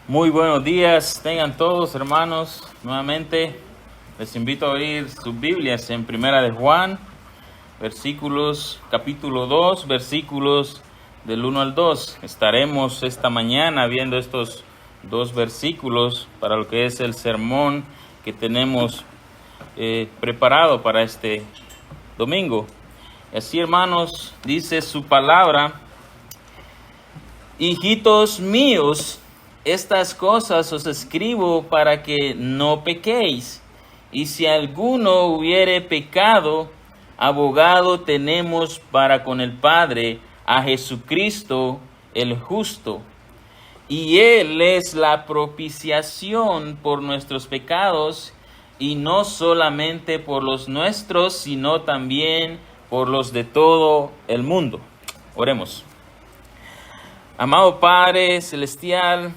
Muy buenos días, tengan todos hermanos. Nuevamente les invito a abrir sus Biblias en Primera de Juan, capítulo 2, versículos del 1 al 2. Estaremos esta mañana viendo estos dos versículos para lo que es el sermón que tenemos preparado para este domingo. Así, hermanos, dice su palabra: hijitos míos, estas cosas os escribo para que no pequéis. Y si alguno hubiere pecado, abogado tenemos para con el Padre, a Jesucristo el justo. Y Él es la propiciación por nuestros pecados, y no solamente por los nuestros, sino también por los de todo el mundo. Oremos. Amado Padre Celestial,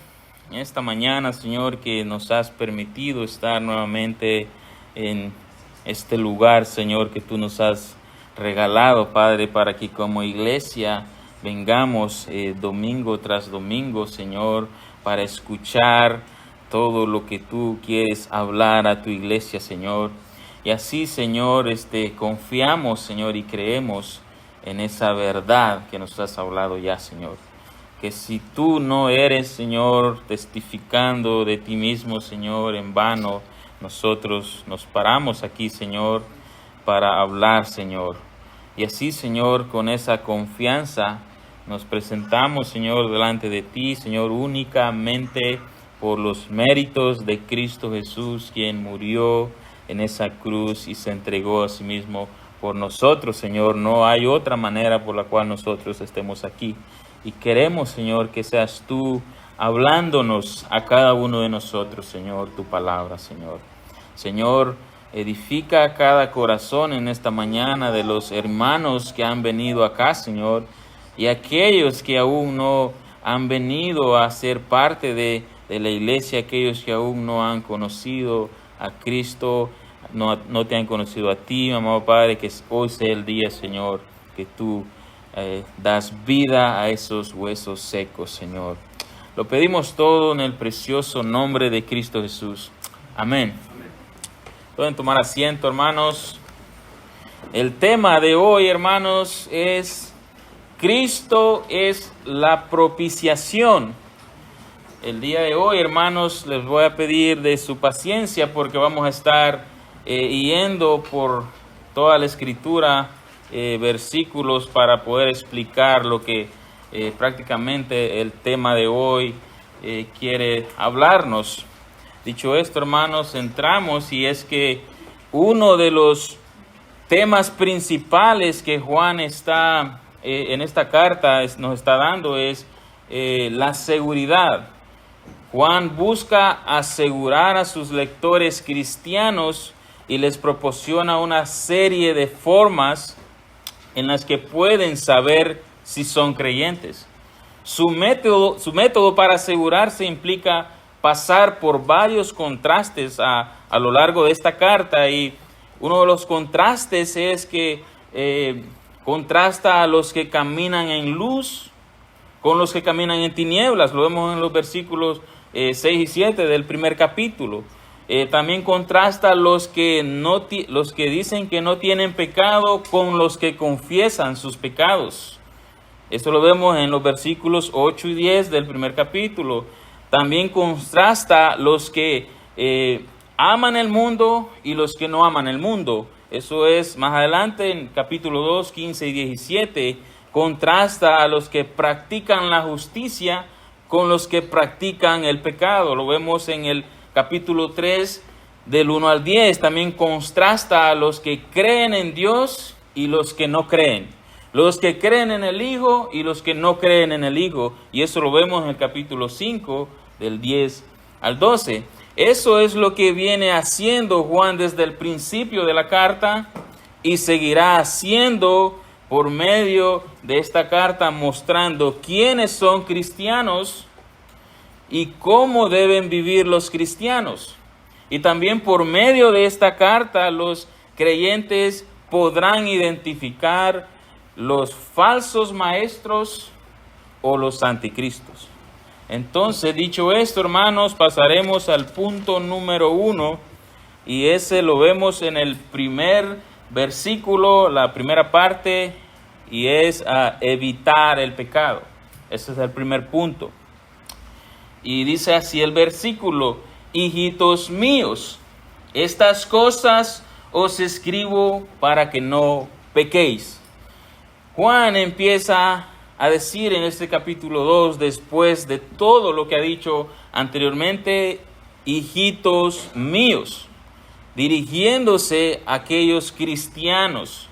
en esta mañana, Señor, que nos has permitido estar nuevamente en este lugar, Señor, que tú nos has regalado, Padre, para que como iglesia vengamos domingo tras domingo, Señor, para escuchar todo lo que tú quieres hablar a tu iglesia, Señor. Y así, Señor, confiamos, Señor, y creemos en esa verdad que nos has hablado ya, Señor. Que si tú no eres, Señor, testificando de ti mismo, Señor, en vano, nosotros nos paramos aquí, Señor, para hablar, Señor. Y así, Señor, con esa confianza nos presentamos, Señor, delante de ti, Señor, únicamente por los méritos de Cristo Jesús, quien murió en esa cruz y se entregó a sí mismo por nosotros, Señor. No hay otra manera por la cual nosotros estemos aquí. Y queremos, Señor, que seas tú hablándonos a cada uno de nosotros, Señor, tu palabra, Señor. Señor, edifica cada corazón en esta mañana de los hermanos que han venido acá, Señor, y aquellos que aún no han venido a ser parte de la iglesia, aquellos que aún no han conocido a Cristo, no te han conocido a ti, amado Padre, que hoy sea el día, Señor, que tú das vida a esos huesos secos, Señor. Lo pedimos todo en el precioso nombre de Cristo Jesús. Amén. Pueden tomar asiento, hermanos. El tema de hoy, hermanos, es Cristo es la propiciación. El día de hoy, hermanos, les voy a pedir de su paciencia porque vamos a estar yendo por toda la Escritura, versículos para poder explicar lo que prácticamente el tema de hoy quiere hablarnos. Dicho esto, hermanos, entramos, y es que uno de los temas principales que Juan está en esta carta nos está dando es la seguridad. Juan busca asegurar a sus lectores cristianos y les proporciona una serie de formas en las que pueden saber si son creyentes. Su método para asegurarse implica pasar por varios contrastes a lo largo de esta carta, y uno de los contrastes es que contrasta a los que caminan en luz con los que caminan en tinieblas. Lo vemos en los versículos 6 y 7 del primer capítulo. También contrasta los que dicen que no tienen pecado con los que confiesan sus pecados. Esto lo vemos en los versículos 8 y 10 del primer capítulo. También contrasta los que aman el mundo y los que no aman el mundo. Eso es más adelante en capítulo 2, 15 y 17. Contrasta a los que practican la justicia con los que practican el pecado. Lo vemos en el capítulo 3, del 1 al 10. También contrasta a los que creen en Dios y los que no creen. Los que creen en el Hijo y los que no creen en el Hijo. Y eso lo vemos en el capítulo 5, del 10 al 12. Eso es lo que viene haciendo Juan desde el principio de la carta, y seguirá haciendo por medio de esta carta, mostrando quiénes son cristianos y cómo deben vivir los cristianos. Y también por medio de esta carta los creyentes podrán identificar los falsos maestros o los anticristos. Entonces, dicho esto, hermanos, pasaremos al punto número 1, y ese lo vemos en el primer versículo, la primera parte, y es a evitar el pecado. Ese es el primer punto. Y dice así el versículo: hijitos míos, estas cosas os escribo para que no pequéis. Juan empieza a decir en este capítulo 2, después de todo lo que ha dicho anteriormente, hijitos míos, dirigiéndose a aquellos cristianos.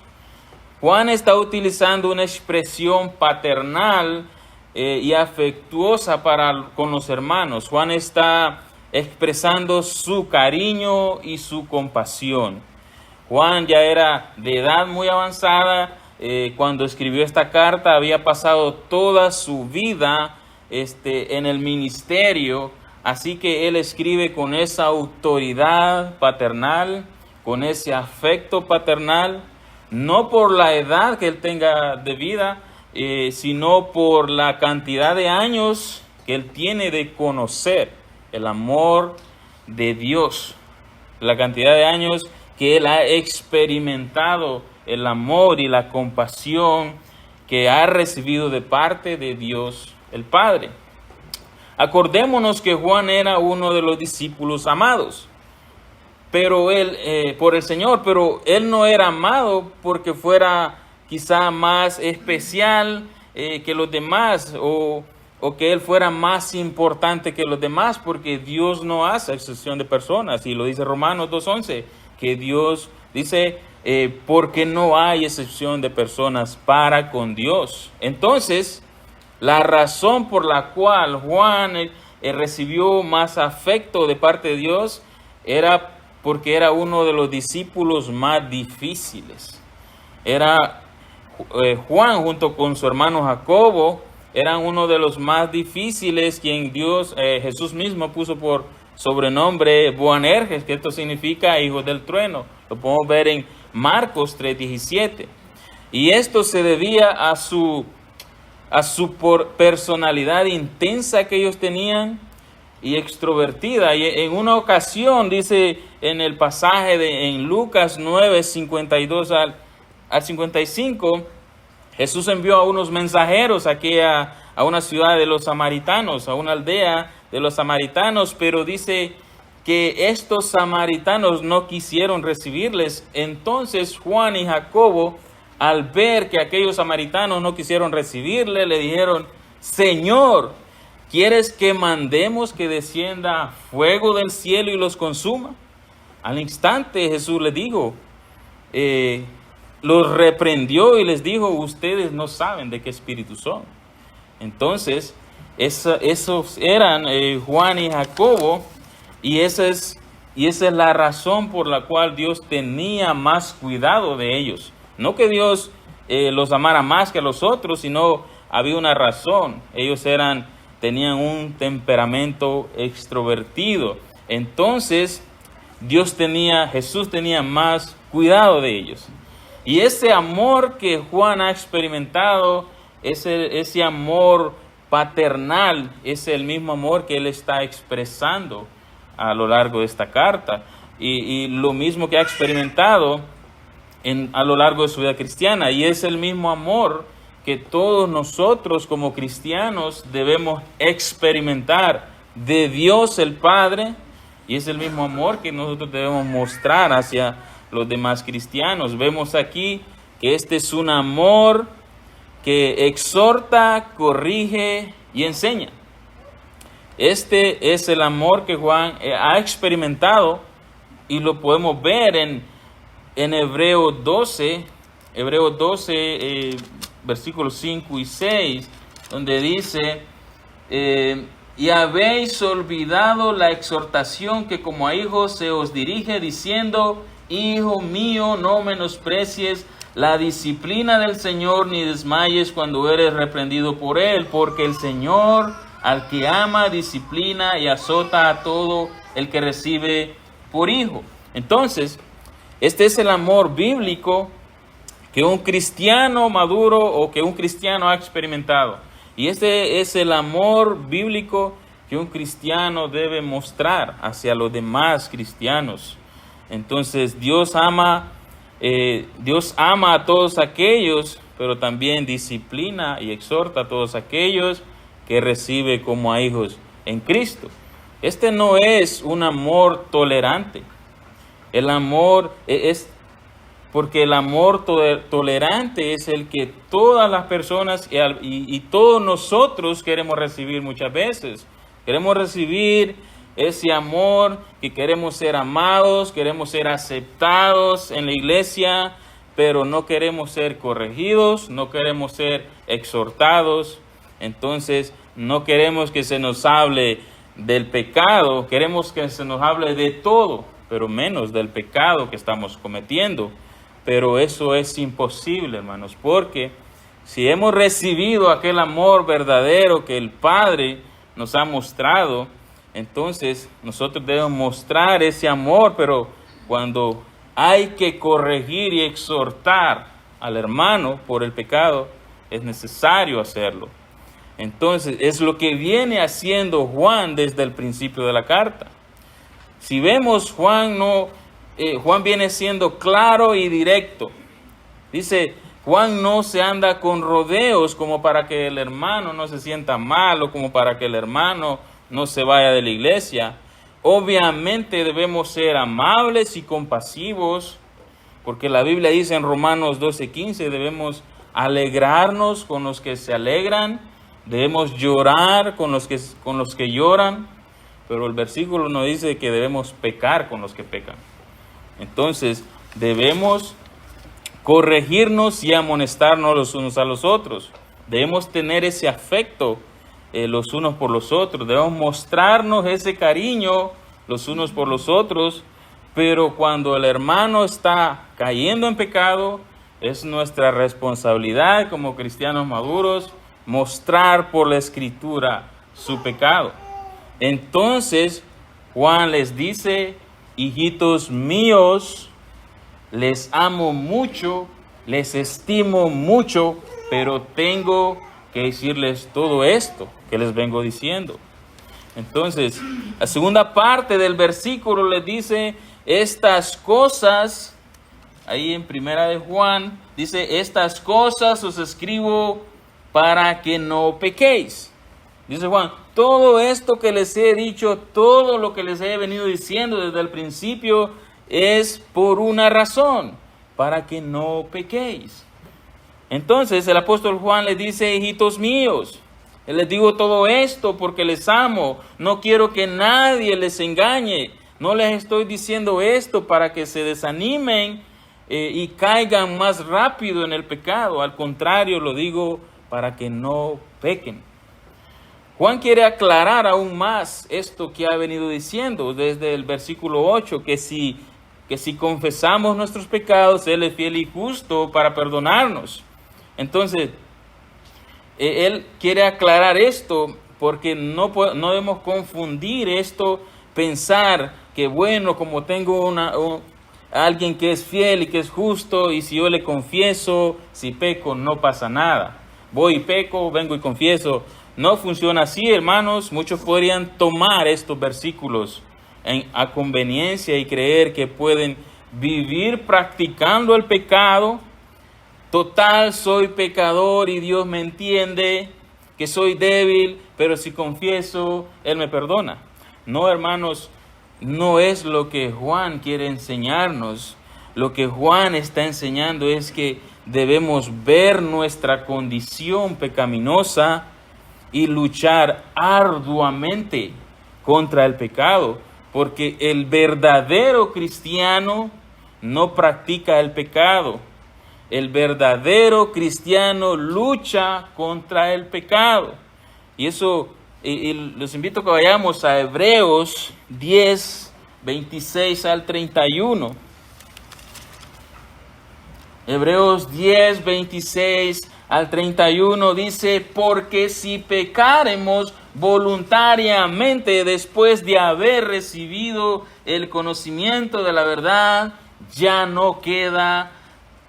Juan está utilizando una expresión paternal y afectuosa con los hermanos. Juan está expresando su cariño y su compasión. Juan ya era de edad muy avanzada. Cuando escribió esta carta, había pasado toda su vida en el ministerio, así que él escribe con esa autoridad paternal, con ese afecto paternal, no por la edad que él tenga de vida, sino por la cantidad de años que él tiene de conocer el amor de Dios, la cantidad de años que él ha experimentado el amor y la compasión que ha recibido de parte de Dios el Padre. Acordémonos que Juan era uno de los discípulos amados por el Señor, pero él no era amado porque fuera quizá más especial que los demás, o que él fuera más importante que los demás, porque Dios no hace excepción de personas, y lo dice Romanos 2:11, que Dios dice, porque no hay excepción de personas para con Dios. Entonces, la razón por la cual Juan recibió más afecto de parte de Dios era porque era uno de los discípulos más difíciles. Juan, junto con su hermano Jacobo, eran uno de los más difíciles, quien Jesús mismo puso por sobrenombre Boanerges, que esto significa hijo del trueno. Lo podemos ver en Marcos 3:17. Y esto se debía a su personalidad intensa que ellos tenían y extrovertida. Y en una ocasión, dice en el pasaje en Lucas 9:52 al 55, Jesús envió a unos mensajeros aquí a una ciudad de los samaritanos, a una aldea de los samaritanos, pero dice que estos samaritanos no quisieron recibirles. Entonces Juan y Jacobo, al ver que aquellos samaritanos no quisieron recibirle, le dijeron: Señor, ¿quieres que mandemos que descienda fuego del cielo y los consuma? Al instante Jesús les dijo, los reprendió y les dijo: ustedes no saben de qué espíritu son. Entonces, esos eran Juan y Jacobo, y esa es la razón por la cual Dios tenía más cuidado de ellos. No que Dios los amara más que a los otros, sino había una razón. Ellos tenían un temperamento extrovertido. Entonces, Jesús tenía más cuidado de ellos. Y ese amor que Juan ha experimentado, ese amor paternal, es el mismo amor que él está expresando a lo largo de esta carta. Y lo mismo que ha experimentado a lo largo de su vida cristiana. Y es el mismo amor que todos nosotros como cristianos debemos experimentar de Dios el Padre. Y es el mismo amor que nosotros debemos mostrar hacia los demás cristianos. Vemos aquí que este es un amor que exhorta, corrige y enseña. Este es el amor que Juan ha experimentado, y lo podemos ver en Hebreos 12, versículos 5 y 6, donde dice: y habéis olvidado la exhortación que como a hijos se os dirige, diciendo: Hijo mío, no menosprecies la disciplina del Señor, ni desmayes cuando eres reprendido por Él, porque el Señor al que ama disciplina y azota a todo el que recibe por hijo. Entonces, este es el amor bíblico que un cristiano maduro o que un cristiano ha experimentado. Y este es el amor bíblico que un cristiano debe mostrar hacia los demás cristianos. Entonces Dios ama a todos aquellos, pero también disciplina y exhorta a todos aquellos que recibe como a hijos en Cristo. Este no es un amor tolerante. El amor porque el amor tolerante es el que todas las personas y todos nosotros queremos recibir muchas veces. Queremos recibir ese amor, que queremos ser amados, queremos ser aceptados en la iglesia, pero no queremos ser corregidos, no queremos ser exhortados. Entonces, no queremos que se nos hable del pecado, queremos que se nos hable de todo, pero menos del pecado que estamos cometiendo. Pero eso es imposible, hermanos, porque si hemos recibido aquel amor verdadero que el Padre nos ha mostrado, entonces nosotros debemos mostrar ese amor, pero cuando hay que corregir y exhortar al hermano por el pecado, es necesario hacerlo. Entonces, es lo que viene haciendo Juan desde el principio de la carta. Si vemos, Juan viene siendo claro y directo. Dice, Juan no se anda con rodeos como para que el hermano no se sienta mal o como para que el hermano no se vaya de la iglesia. Obviamente debemos ser amables y compasivos, porque la Biblia dice en Romanos 12:15, debemos alegrarnos con los que se alegran, debemos llorar con los que lloran, pero el versículo nos dice que debemos pecar con los que pecan. Entonces, debemos corregirnos y amonestarnos los unos a los otros. Debemos tener ese afecto los unos por los otros. Debemos mostrarnos ese cariño los unos por los otros. Pero cuando el hermano está cayendo en pecado, es nuestra responsabilidad como cristianos maduros mostrar por la Escritura su pecado. Entonces, Juan les dice, hijitos míos, les amo mucho, les estimo mucho, pero tengo que decirles todo esto que les vengo diciendo. Entonces, la segunda parte del versículo les dice, estas cosas, ahí en primera de Juan, dice, estas cosas os escribo para que no pequéis. Dice Juan, todo esto que les he dicho, todo lo que les he venido diciendo desde el principio es por una razón, para que no pequéis. Entonces el apóstol Juan les dice, hijitos míos, les digo todo esto porque les amo, no quiero que nadie les engañe, no les estoy diciendo esto para que se desanimen y caigan más rápido en el pecado, al contrario, lo digo para que no pequen. Juan quiere aclarar aún más esto que ha venido diciendo desde el versículo 8, que si confesamos nuestros pecados, Él es fiel y justo para perdonarnos. Entonces, Él quiere aclarar esto porque no debemos confundir esto, pensar que bueno, como tengo alguien que es fiel y que es justo, y si yo le confieso, si peco, no pasa nada. Voy y peco, vengo y confieso. No funciona así, hermanos. Muchos podrían tomar estos versículos a conveniencia y creer que pueden vivir practicando el pecado. Total, soy pecador y Dios me entiende, que soy débil, pero si confieso, Él me perdona. No, hermanos, no es lo que Juan quiere enseñarnos. Lo que Juan está enseñando es que debemos ver nuestra condición pecaminosa y luchar arduamente contra el pecado, porque el verdadero cristiano no practica el pecado. El verdadero cristiano lucha contra el pecado. Y eso, los invito a que vayamos a Hebreos 10, 26 al 31. Hebreos 10, 26 al 31 dice, porque si pecaremos voluntariamente después de haber recibido el conocimiento de la verdad, ya no queda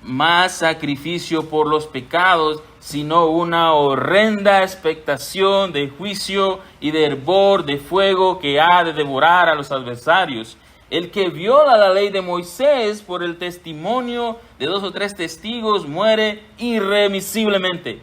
más sacrificio por los pecados, sino una horrenda expectación de juicio y de hervor de fuego que ha de devorar a los adversarios. El que viola la ley de Moisés por el testimonio de 2 o 3 testigos muere irremisiblemente.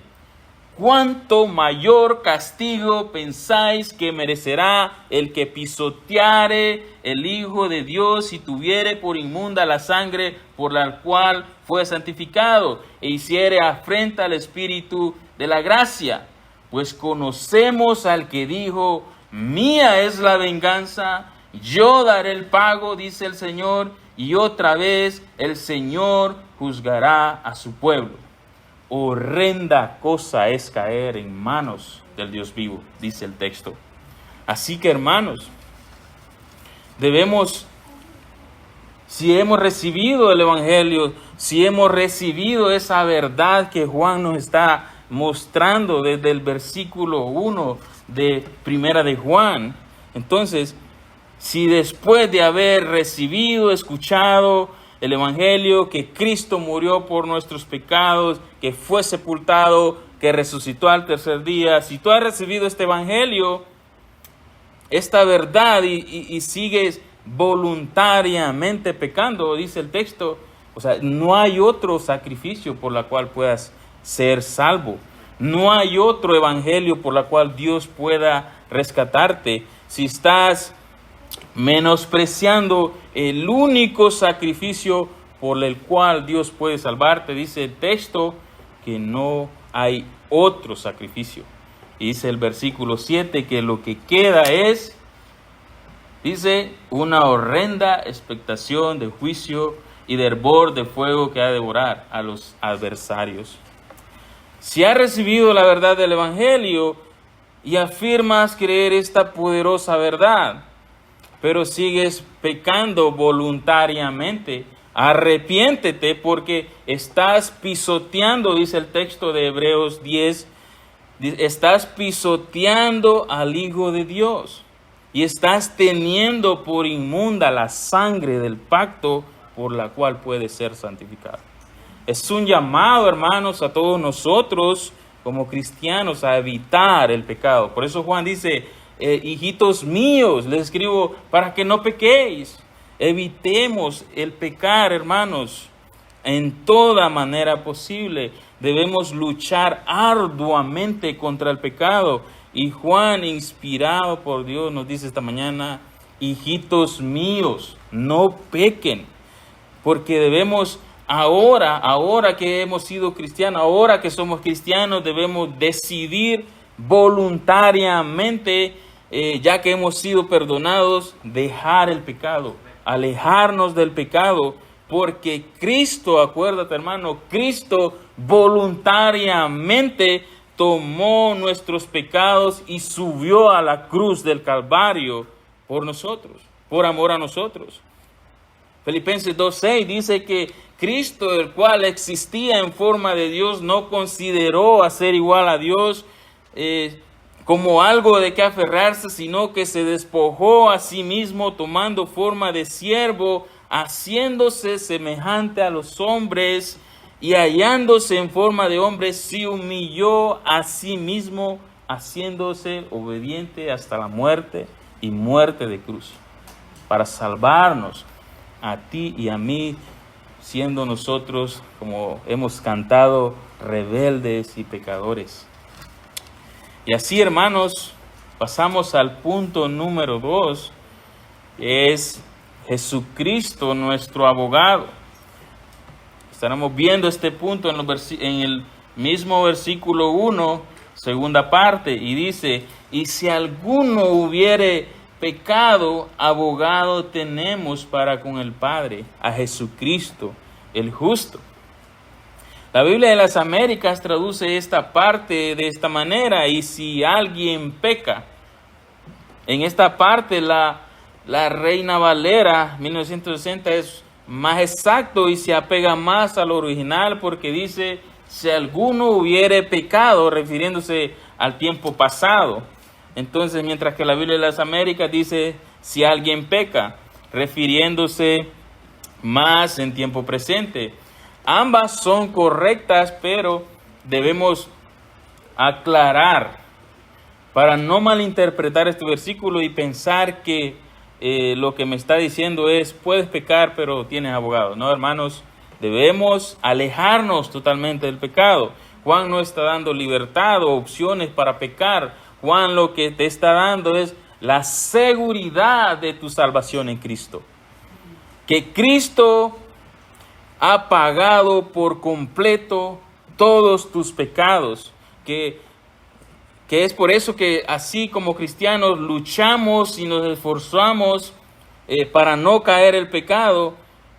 ¿Cuánto mayor castigo pensáis que merecerá el que pisoteare el Hijo de Dios y tuviere por inmunda la sangre por la cual fue santificado e hiciere afrenta al Espíritu de la gracia? Pues conocemos al que dijo, mía es la venganza, yo daré el pago, dice el Señor, y otra vez el Señor juzgará a su pueblo. Horrenda cosa es caer en manos del Dios vivo, dice el texto. Así que, hermanos, debemos, si hemos recibido el Evangelio, si hemos recibido esa verdad que Juan nos está mostrando desde el versículo 1 de Primera de Juan, entonces, si después de haber recibido, escuchado el Evangelio, que Cristo murió por nuestros pecados, que fue sepultado, que resucitó al tercer día, si tú has recibido este Evangelio, esta verdad y sigues voluntariamente pecando, dice el texto, o sea, no hay otro sacrificio por la cual puedas ser salvo. No hay otro Evangelio por la cual Dios pueda rescatarte. Si estás menospreciando el único sacrificio por el cual Dios puede salvarte, dice el texto que no hay otro sacrificio. Y dice el versículo 7 que lo que queda es, dice, una horrenda expectación de juicio y de hervor de fuego que ha de devorar a los adversarios. Si has recibido la verdad del Evangelio y afirmas creer esta poderosa verdad, pero sigues pecando voluntariamente, arrepiéntete porque estás pisoteando, dice el texto de Hebreos 10, estás pisoteando al Hijo de Dios y estás teniendo por inmunda la sangre del pacto por la cual puedes ser santificado. Es un llamado, hermanos, a todos nosotros como cristianos a evitar el pecado. Por eso Juan dice, hijitos míos, les escribo para que no pequéis. Evitemos el pecar, hermanos, en toda manera posible. Debemos luchar arduamente contra el pecado. Y Juan, inspirado por Dios, nos dice esta mañana, hijitos míos, no pequen, porque debemos ahora que hemos sido cristianos, ahora que somos cristianos, debemos decidir voluntariamente, ya que hemos sido perdonados, dejar el pecado, alejarnos del pecado, porque Cristo, acuérdate hermano, Cristo voluntariamente tomó nuestros pecados y subió a la cruz del Calvario por nosotros, por amor a nosotros. Filipenses 2:6 dice que Cristo, el cual existía en forma de Dios, no consideró a ser igual a Dios como algo de que aferrarse, sino que se despojó a sí mismo, tomando forma de siervo, haciéndose semejante a los hombres, y hallándose en forma de hombre, se humilló a sí mismo, haciéndose obediente hasta la muerte y muerte de cruz, para salvarnos a ti y a mí, siendo nosotros, como hemos cantado, rebeldes y pecadores. Y así, hermanos, pasamos al punto número 2, que es Jesucristo, nuestro abogado. Estaremos viendo este punto en el mismo versículo 1, segunda parte, y dice, y si alguno hubiere pecado, abogado tenemos para con el Padre, a Jesucristo, el justo. La Biblia de las Américas traduce esta parte de esta manera, y si alguien peca. En esta parte la Reina Valera 1960 es más exacto y se apega más al original, porque dice, si alguno hubiere pecado, refiriéndose al tiempo pasado. Entonces, mientras que la Biblia de las Américas dice, si alguien peca, refiriéndose más en tiempo presente. Ambas son correctas, pero debemos aclarar para no malinterpretar este versículo y pensar que lo que me está diciendo es, puedes pecar, pero tienes abogado. No, hermanos, debemos alejarnos totalmente del pecado. Juan no está dando libertad o opciones para pecar. Juan lo que te está dando es la seguridad de tu salvación en Cristo. Que Cristo ha pagado por completo todos tus pecados. Que es por eso que así como cristianos luchamos y nos esforzamos para no caer en el pecado,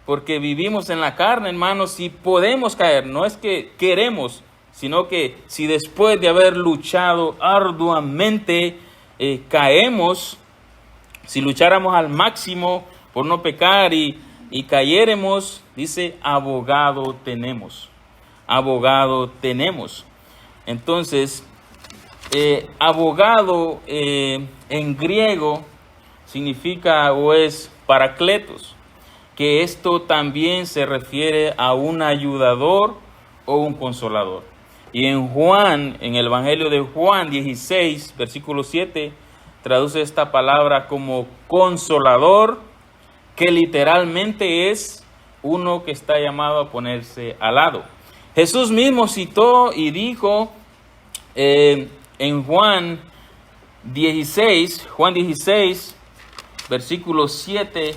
porque vivimos en la carne, hermanos, y podemos caer. No es que queremos, sino que si después de haber luchado arduamente caemos, si lucháramos al máximo por no pecar y cayéremos, dice, abogado tenemos. Abogado tenemos. Entonces, abogado en griego significa o es parakletos, que esto también se refiere a un ayudador o un consolador. Y en Juan, en el Evangelio de Juan 16, versículo 7, traduce esta palabra como consolador, que literalmente es uno que está llamado a ponerse al lado. Jesús mismo citó y dijo en Juan 16, versículo 7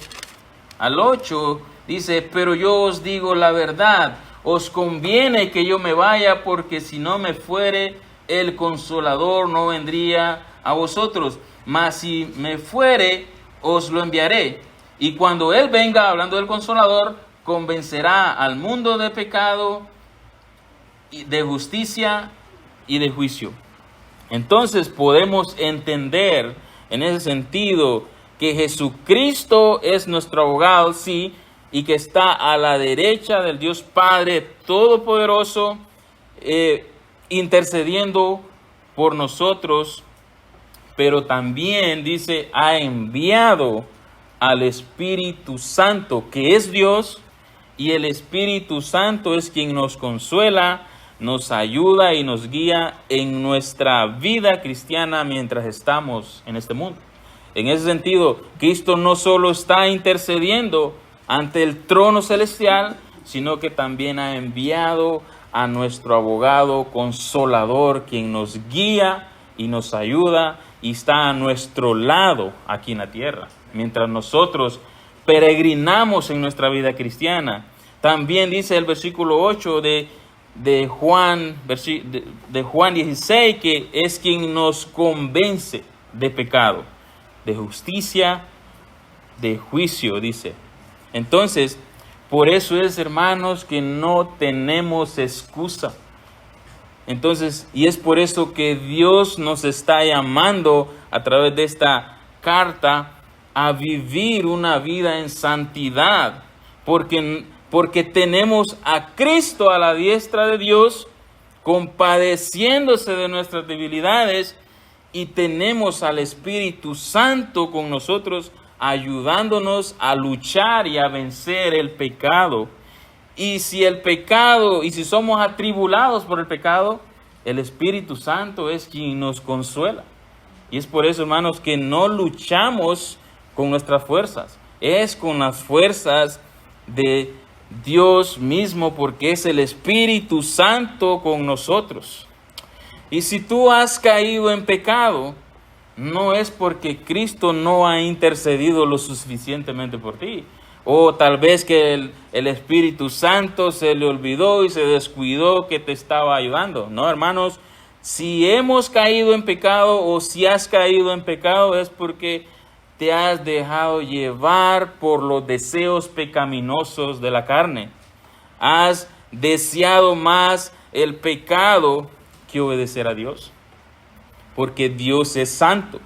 al 8, dice, pero yo os digo la verdad, os conviene que yo me vaya, porque si no me fuere, el Consolador no vendría a vosotros, mas si me fuere, os lo enviaré. Y cuando Él venga, hablando del Consolador, convencerá al mundo de pecado, de justicia y de juicio. Entonces podemos entender en ese sentido que Jesucristo es nuestro abogado, sí, y que está a la derecha del Dios Padre Todopoderoso, intercediendo por nosotros, pero también dice, ha enviado al Espíritu Santo, que es Dios, y el Espíritu Santo es quien nos consuela, nos ayuda y nos guía en nuestra vida cristiana mientras estamos en este mundo. En ese sentido, Cristo no solo está intercediendo ante el trono celestial, sino que también ha enviado a nuestro abogado consolador, quien nos guía y nos ayuda y está a nuestro lado aquí en la tierra, mientras nosotros peregrinamos en nuestra vida cristiana. También dice el versículo 8 de Juan 16, que es quien nos convence de pecado, de justicia, de juicio, dice. Entonces, por eso es, hermanos, que no tenemos excusa. Entonces, y es por eso que Dios nos está llamando a través de esta carta a vivir una vida en santidad, porque tenemos a Cristo a la diestra de Dios, compadeciéndose de nuestras debilidades, y tenemos al Espíritu Santo con nosotros, ayudándonos a luchar y a vencer el pecado. Y si somos atribulados por el pecado, el Espíritu Santo es quien nos consuela. Y es por eso, hermanos, que no luchamos con nuestras fuerzas, es con las fuerzas de Dios mismo, porque es el Espíritu Santo con nosotros. Y si tú has caído en pecado, no es porque Cristo no ha intercedido lo suficientemente por ti, o tal vez que el Espíritu Santo se le olvidó y se descuidó que te estaba ayudando. No, hermanos, si hemos caído en pecado o si has caído en pecado es porque te has dejado llevar por los deseos pecaminosos de la carne. Has deseado más el pecado que obedecer a Dios, porque Dios es santo.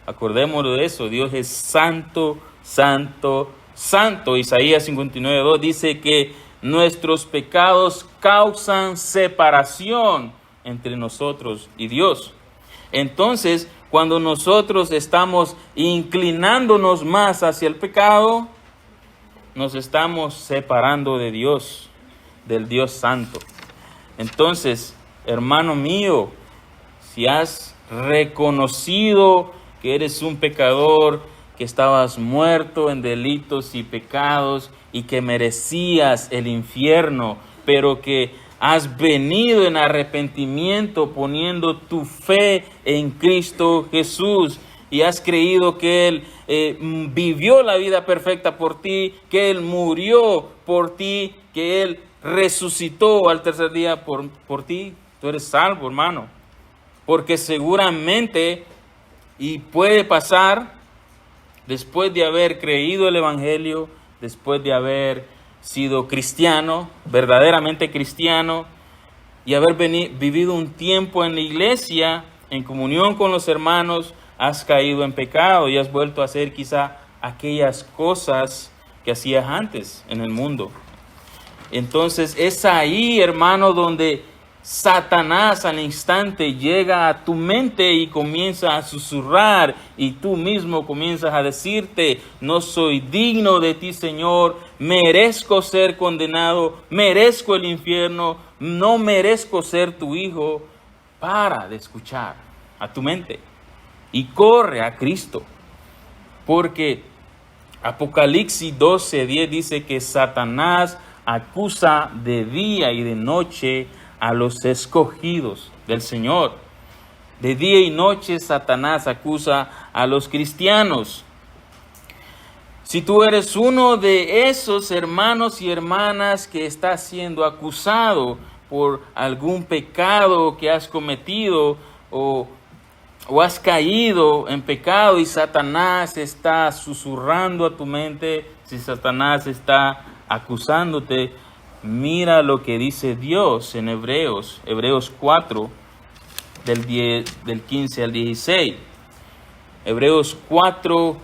Acordémonos de eso, Dios es santo, santo, santo. Isaías 59:2 dice que nuestros pecados causan separación entre nosotros y Dios. Entonces, cuando nosotros estamos inclinándonos más hacia el pecado, nos estamos separando de Dios. del Dios Santo. Entonces, hermano mío, si has reconocido que eres un pecador, que estabas muerto en delitos y pecados y que merecías el infierno, pero que has venido en arrepentimiento poniendo tu fe en Cristo Jesús y has creído que Él vivió la vida perfecta por ti, que Él murió por ti, que Él resucitó al tercer día por ti, tú eres salvo, hermano. Porque seguramente, y puede pasar, después de haber creído el Evangelio, después de haber sido cristiano, verdaderamente cristiano, y haber vivido un tiempo en la iglesia, en comunión con los hermanos, has caído en pecado y has vuelto a hacer quizá aquellas cosas que hacías antes en el mundo. Entonces es ahí, hermano, donde Satanás al instante llega a tu mente y comienza a susurrar y tú mismo comienzas a decirte: no soy digno de ti, Señor, merezco ser condenado, merezco el infierno, no merezco ser tu hijo. Para de escuchar a tu mente y corre a Cristo, porque Apocalipsis 12:10 dice que Satanás acusa de día y de noche a los escogidos del Señor. De día y noche Satanás acusa a los cristianos. Si tú eres uno de esos hermanos y hermanas que está siendo acusado por algún pecado que has cometido o has caído en pecado y Satanás está susurrando a tu mente, si Satanás está acusándote, mira lo que dice Dios en Hebreos 4, del 15 al 16. Hebreos 4,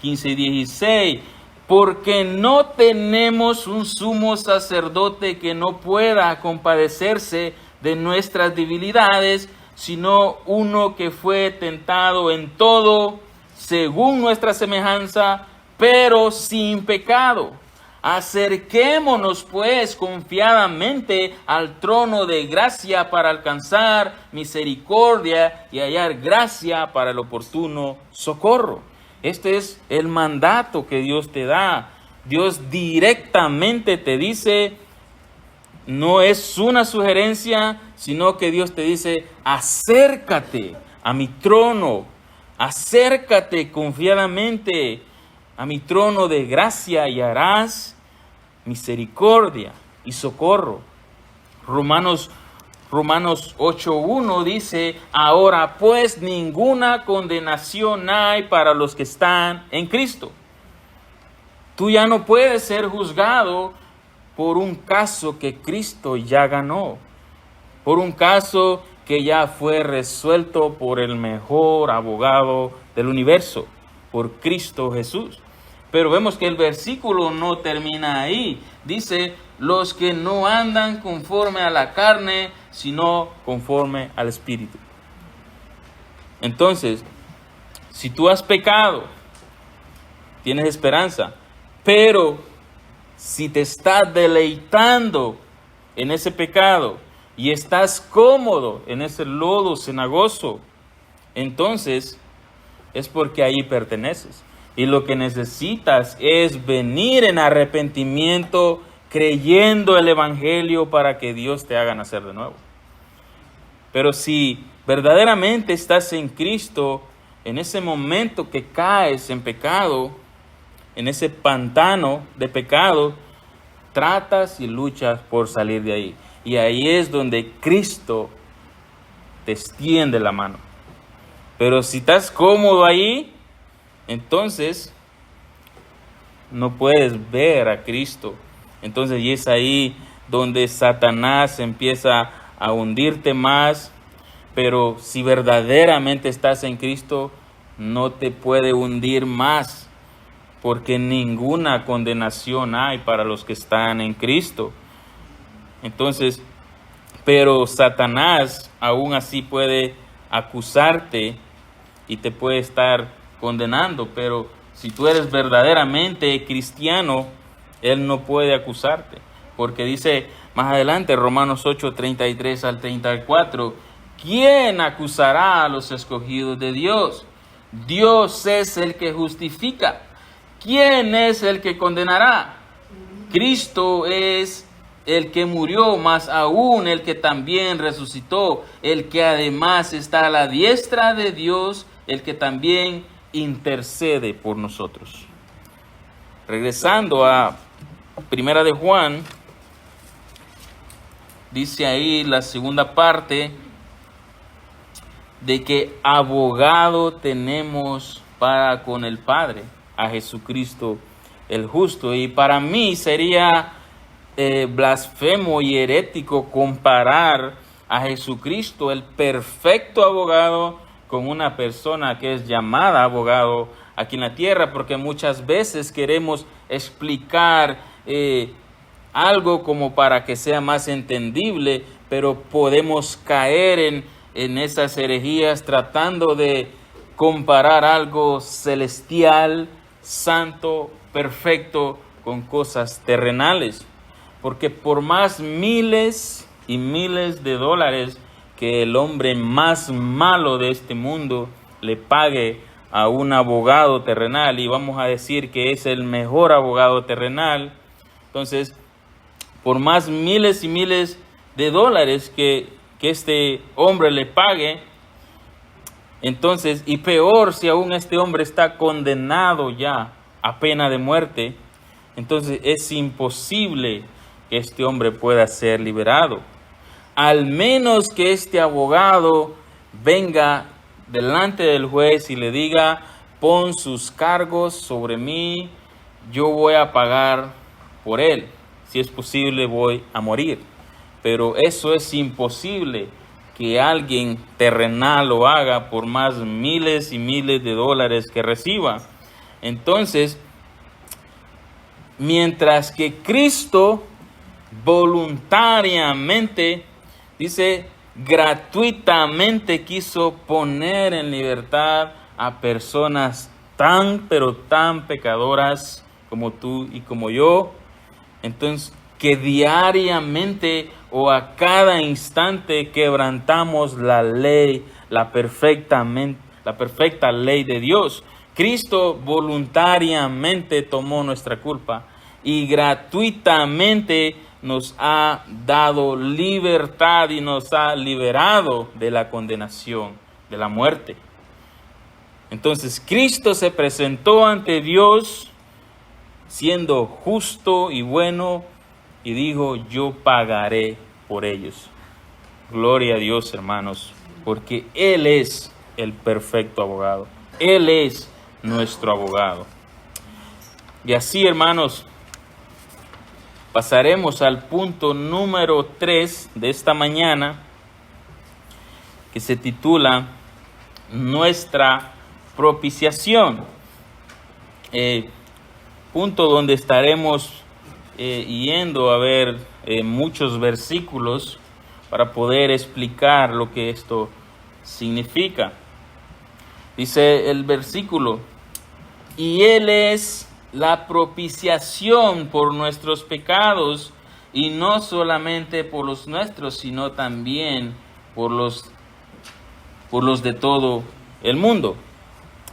15 y 16. Porque no tenemos un sumo sacerdote que no pueda compadecerse de nuestras debilidades, sino uno que fue tentado en todo, según nuestra semejanza, pero sin pecado. Acerquémonos pues confiadamente al trono de gracia para alcanzar misericordia y hallar gracia para el oportuno socorro. Este es el mandato que Dios te da. Dios directamente te dice, no es una sugerencia, sino que Dios te dice: acércate a mi trono, acércate confiadamente a mi trono de gracia y harás misericordia y socorro. Romanos 8:1 dice: ahora pues ninguna condenación hay para los que están en Cristo. Tú ya no puedes ser juzgado por un caso que Cristo ya ganó, por un caso que ya fue resuelto por el mejor abogado del universo, por Cristo Jesús. Pero vemos que el versículo no termina ahí. Dice: los que no andan conforme a la carne, sino conforme al Espíritu. Entonces, si tú has pecado, tienes esperanza. Pero si te estás deleitando en ese pecado y estás cómodo en ese lodo cenagoso, entonces es porque ahí perteneces. Y lo que necesitas es venir en arrepentimiento, creyendo el Evangelio para que Dios te haga nacer de nuevo. Pero si verdaderamente estás en Cristo, en ese momento que caes en pecado, en ese pantano de pecado, tratas y luchas por salir de ahí. Y ahí es donde Cristo te extiende la mano. Pero si estás cómodo ahí, entonces no puedes ver a Cristo. Entonces, y es ahí donde Satanás empieza a hundirte más. Pero si verdaderamente estás en Cristo, no te puede hundir más, porque ninguna condenación hay para los que están en Cristo. Entonces, pero Satanás aún así puede acusarte y te puede estar condenando, pero si tú eres verdaderamente cristiano, él no puede acusarte. Porque dice más adelante, Romanos 8, 33 al 34, ¿quién acusará a los escogidos de Dios? Dios es el que justifica. ¿Quién es el que condenará? Cristo es el que murió, más aún el que también resucitó, el que además está a la diestra de Dios, el que también intercede por nosotros. Regresando a Primera de Juan, dice ahí la segunda parte de que abogado tenemos para con el Padre, a Jesucristo el justo. Y para mí sería blasfemo y herético comparar a Jesucristo, el perfecto abogado, con una persona que es llamada abogado aquí en la tierra, porque muchas veces queremos explicar algo como para que sea más entendible, pero podemos caer en esas herejías tratando de comparar algo celestial, santo, perfecto con cosas terrenales. Porque por más miles y miles de dólares que el hombre más malo de este mundo le pague a un abogado terrenal, y vamos a decir que es el mejor abogado terrenal, entonces, por más miles y miles de dólares que este hombre le pague, entonces, y peor si aún este hombre está condenado ya a pena de muerte, entonces es imposible que este hombre pueda ser liberado. Al menos que este abogado venga delante del juez y le diga, pon sus cargos sobre mí, yo voy a pagar por él. Si es posible, voy a morir. Pero eso es imposible que alguien terrenal lo haga por más miles y miles de dólares que reciba. Entonces, mientras que Cristo voluntariamente, dice, gratuitamente quiso poner en libertad a personas tan, pero tan pecadoras como tú y como yo, entonces que diariamente o a cada instante quebrantamos la ley, la perfecta ley de Dios. Cristo voluntariamente tomó nuestra culpa y gratuitamente nos ha dado libertad y nos ha liberado de la condenación, de la muerte. Entonces Cristo se presentó ante Dios siendo justo y bueno y dijo, yo pagaré por ellos. Gloria a Dios, hermanos, porque Él es el perfecto abogado. Él es nuestro abogado. Y así, hermanos, pasaremos al punto número 3 de esta mañana, que se titula Nuestra propiciación. Punto donde estaremos yendo a ver muchos versículos para poder explicar lo que esto significa. Dice el versículo, y Él es la propiciación por nuestros pecados, y no solamente por los nuestros, sino también por los de todo el mundo.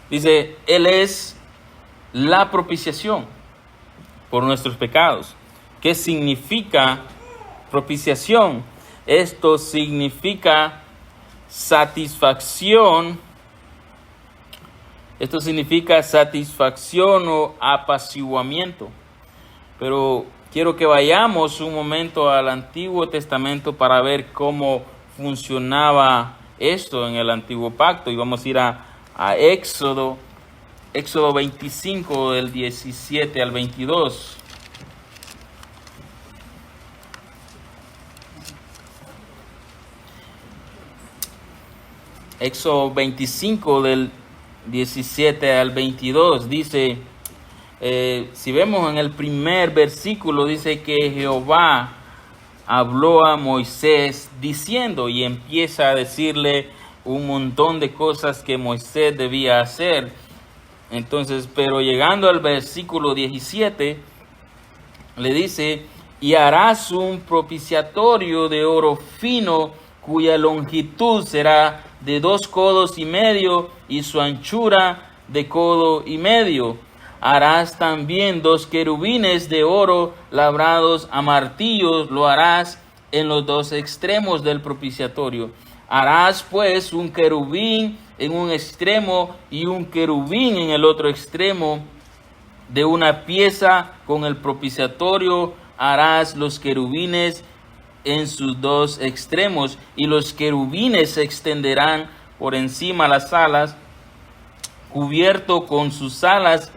Dice, Él es la propiciación por nuestros pecados. ¿Qué significa propiciación? Esto significa satisfacción. Esto significa satisfacción o apaciguamiento. Pero quiero que vayamos un momento al Antiguo Testamento para ver cómo funcionaba esto en el Antiguo Pacto. Y vamos a ir a Éxodo 25, del 17 al 22. Éxodo 25, del 17 al 22, dice, si vemos en el primer versículo, dice que Jehová habló a Moisés diciendo, y empieza a decirle un montón de cosas que Moisés debía hacer. Entonces, pero llegando al versículo 17, le dice, y harás un propiciatorio de oro fino, cuya longitud será de 2 codos y medio, y su anchura de codo y medio. Harás también 2 querubines de oro labrados a martillos, lo harás en los 2 extremos del propiciatorio. Harás pues un querubín en un extremo y un querubín en el otro extremo de una pieza. Con el propiciatorio harás los querubines en sus 2 extremos, y los querubines se extenderán por encima las alas, cubriendo con sus alas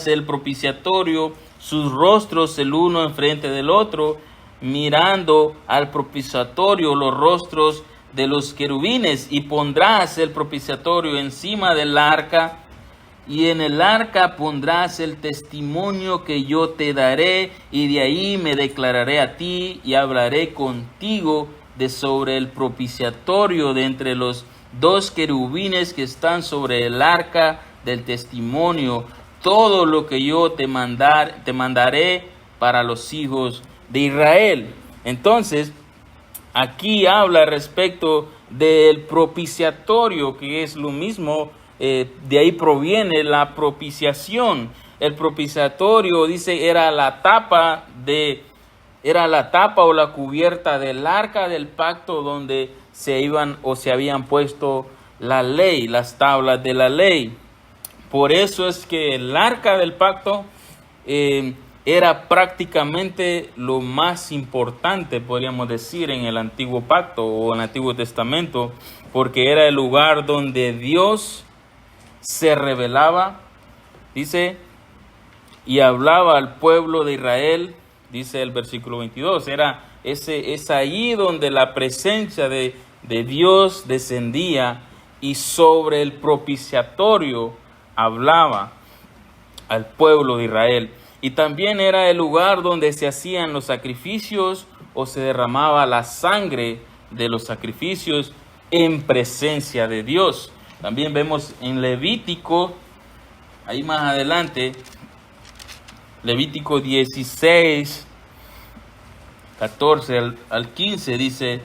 el propiciatorio, sus rostros el uno enfrente del otro, mirando al propiciatorio los rostros de los querubines. Y pondrás el propiciatorio encima del arca, y en el arca pondrás el testimonio que yo te daré, y de ahí me declararé a ti y hablaré contigo de sobre el propiciatorio de entre los 2 querubines que están sobre el arca del testimonio, todo lo que yo te mandaré para los hijos de Israel. Entonces, aquí habla respecto del propiciatorio, que es lo mismo. De ahí proviene la propiciación. El propiciatorio, dice, era la tapa o la cubierta del arca del pacto, donde se habían puesto la ley, las tablas de la ley. Por eso es que el arca del pacto era prácticamente lo más importante, podríamos decir, en el antiguo pacto o en el Antiguo Testamento, porque era el lugar donde Dios se revelaba, dice, y hablaba al pueblo de Israel, dice el versículo 22. Es ahí donde la presencia de Dios descendía, y sobre el propiciatorio hablaba al pueblo de Israel. Y también era el lugar donde se hacían los sacrificios o se derramaba la sangre de los sacrificios en presencia de Dios. También vemos en Levítico, ahí más adelante, Levítico 16, 14 al 15, dice: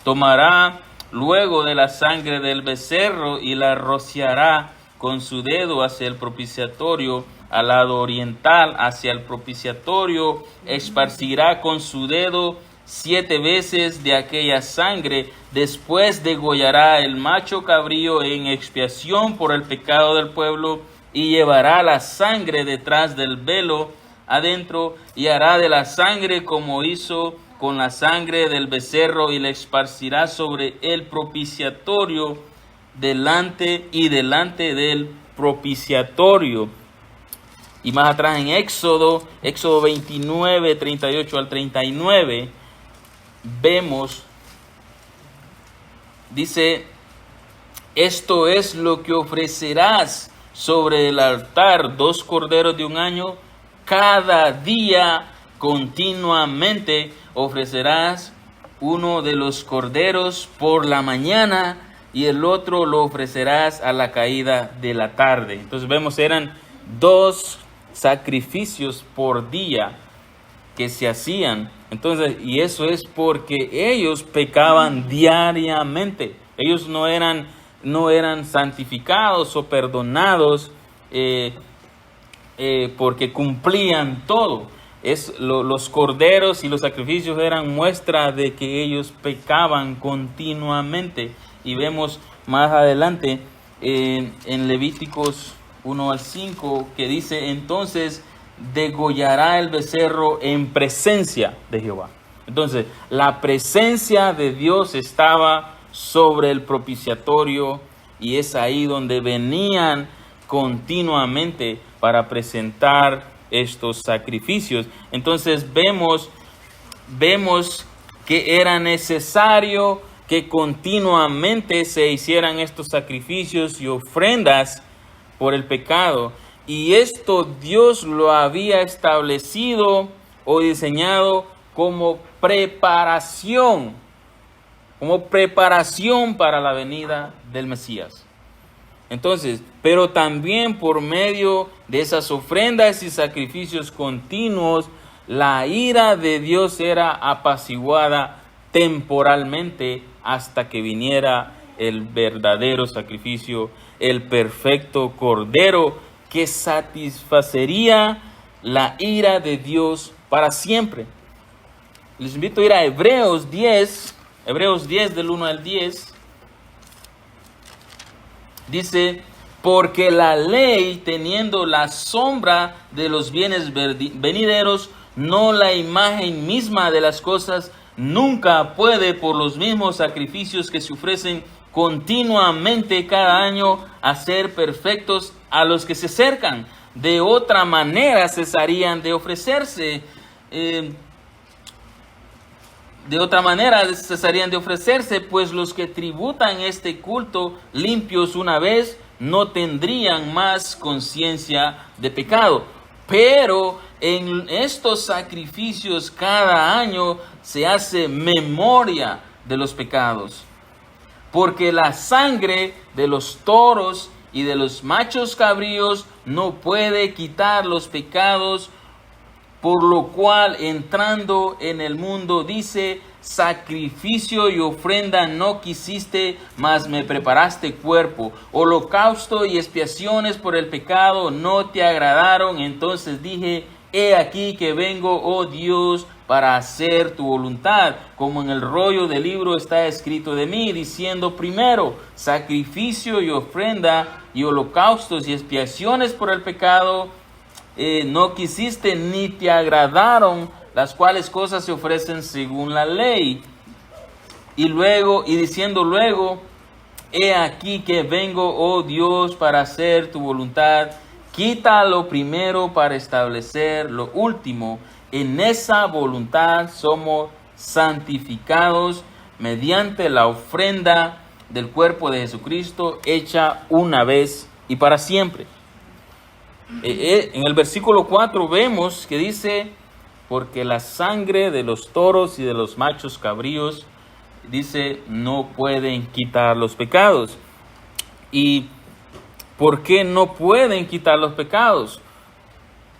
tomará luego de la sangre del becerro y la rociará con su dedo hacia el propiciatorio, al lado oriental, hacia el propiciatorio, esparcirá con su dedo 7 veces de aquella sangre. Después degollará el macho cabrío en expiación por el pecado del pueblo, y llevará la sangre detrás del velo adentro, y hará de la sangre como hizo con la sangre del becerro, y la esparcirá sobre el propiciatorio delante del propiciatorio. Y más atrás en Éxodo 29, 38 al 39, vemos, dice: esto es lo que ofrecerás sobre el altar: 2 corderos de un año, cada día continuamente ofrecerás uno de los corderos por la mañana, y el otro lo ofrecerás a la caída de la tarde. Entonces vemos, eran 2 sacrificios por día que se hacían. Entonces, y eso es porque ellos pecaban diariamente. Ellos no eran santificados o perdonados porque cumplían todo. Los corderos y los sacrificios eran muestra de que ellos pecaban continuamente. Y vemos más adelante en Levíticos 1 al 5 que dice: entonces degollará el becerro en presencia de Jehová. Entonces, la presencia de Dios estaba sobre el propiciatorio, y es ahí donde venían continuamente para presentar estos sacrificios. Entonces vemos que era necesario que continuamente se hicieran estos sacrificios y ofrendas por el pecado. Y esto Dios lo había establecido o diseñado como preparación para la venida del Mesías. Entonces, pero también por medio de esas ofrendas y sacrificios continuos, la ira de Dios era apaciguada temporalmente hasta que viniera el verdadero sacrificio, el perfecto Cordero que satisfacería la ira de Dios para siempre. Les invito a ir a Hebreos 10 del 1 al 10. Dice, porque la ley, teniendo la sombra de los bienes venideros, no la imagen misma de las cosas, nunca puede, por los mismos sacrificios que se ofrecen continuamente cada año, hacer perfectos a los que se acercan. De otra manera cesarían de ofrecerse. Pues los que tributan este culto limpios una vez no tendrían más conciencia de pecado. Pero en estos sacrificios cada año se hace memoria de los pecados. Porque la sangre de los toros y de los machos cabríos no puede quitar los pecados, por lo cual entrando en el mundo dice, sacrificio y ofrenda no quisiste, mas me preparaste cuerpo. Holocausto y expiaciones por el pecado no te agradaron. Entonces dije, he aquí que vengo, oh Dios, para hacer tu voluntad. Como en el rollo del libro está escrito de mí, diciendo, primero, sacrificio y ofrenda y holocaustos y expiaciones por el pecado no quisiste, ni te agradaron, las cuales cosas se ofrecen según la ley. Y diciendo luego, he aquí que vengo, oh Dios, para hacer tu voluntad. Quita lo primero para establecer lo último. En esa voluntad somos santificados mediante la ofrenda del cuerpo de Jesucristo, hecha una vez y para siempre. En el versículo 4 vemos que dice, porque la sangre de los toros y de los machos cabríos, dice, no pueden quitar los pecados. ¿Y por qué no pueden quitar los pecados?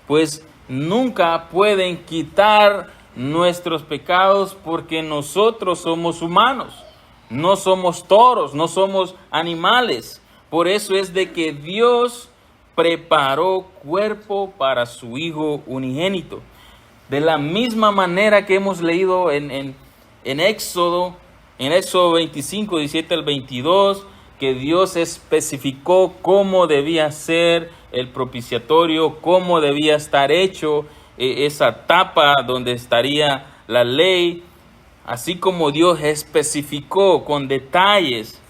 Pues nunca pueden quitar nuestros pecados porque nosotros somos humanos, no somos toros, no somos animales. Por eso es de que Dios preparó cuerpo para su Hijo unigénito. De la misma manera que hemos leído en Éxodo 25, 17 al 22, que Dios especificó cómo debía ser el propiciatorio, cómo debía estar hecho esa tapa donde estaría la ley, así como Dios especificó con detalles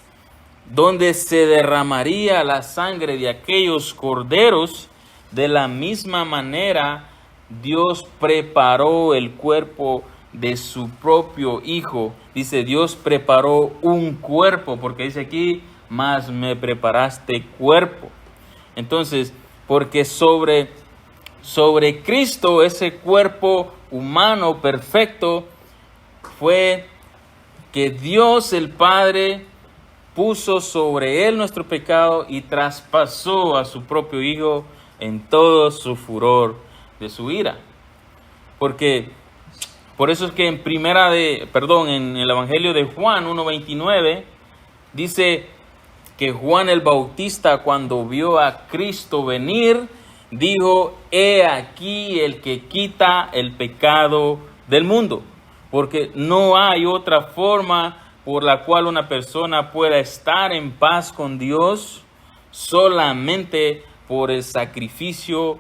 donde se derramaría la sangre de aquellos corderos. De la misma manera Dios preparó el cuerpo de su propio Hijo. Dice, Dios preparó un cuerpo, porque dice aquí, mas me preparaste cuerpo. Entonces, porque sobre Cristo, ese cuerpo humano perfecto, fue que Dios el Padre puso sobre él nuestro pecado y traspasó a su propio Hijo en todo su furor de su ira. Porque por eso es que en el Evangelio de Juan 1:29 dice que Juan el Bautista, cuando vio a Cristo venir, dijo, he aquí el que quita el pecado del mundo. Porque no hay otra forma por la cual una persona pueda estar en paz con Dios, solamente por el sacrificio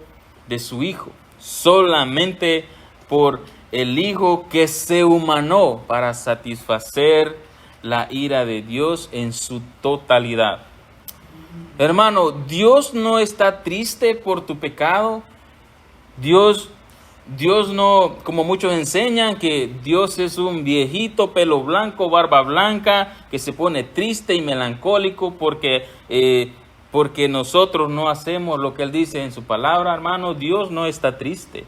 de su Hijo, solamente por el Hijo que se humanó para satisfacer la ira de Dios en su totalidad. Hermano, Dios no está triste por tu pecado. Dios no, como muchos enseñan, que Dios es un viejito, pelo blanco, barba blanca, que se pone triste y melancólico porque nosotros no hacemos lo que Él dice en su palabra. Hermano, Dios no está triste.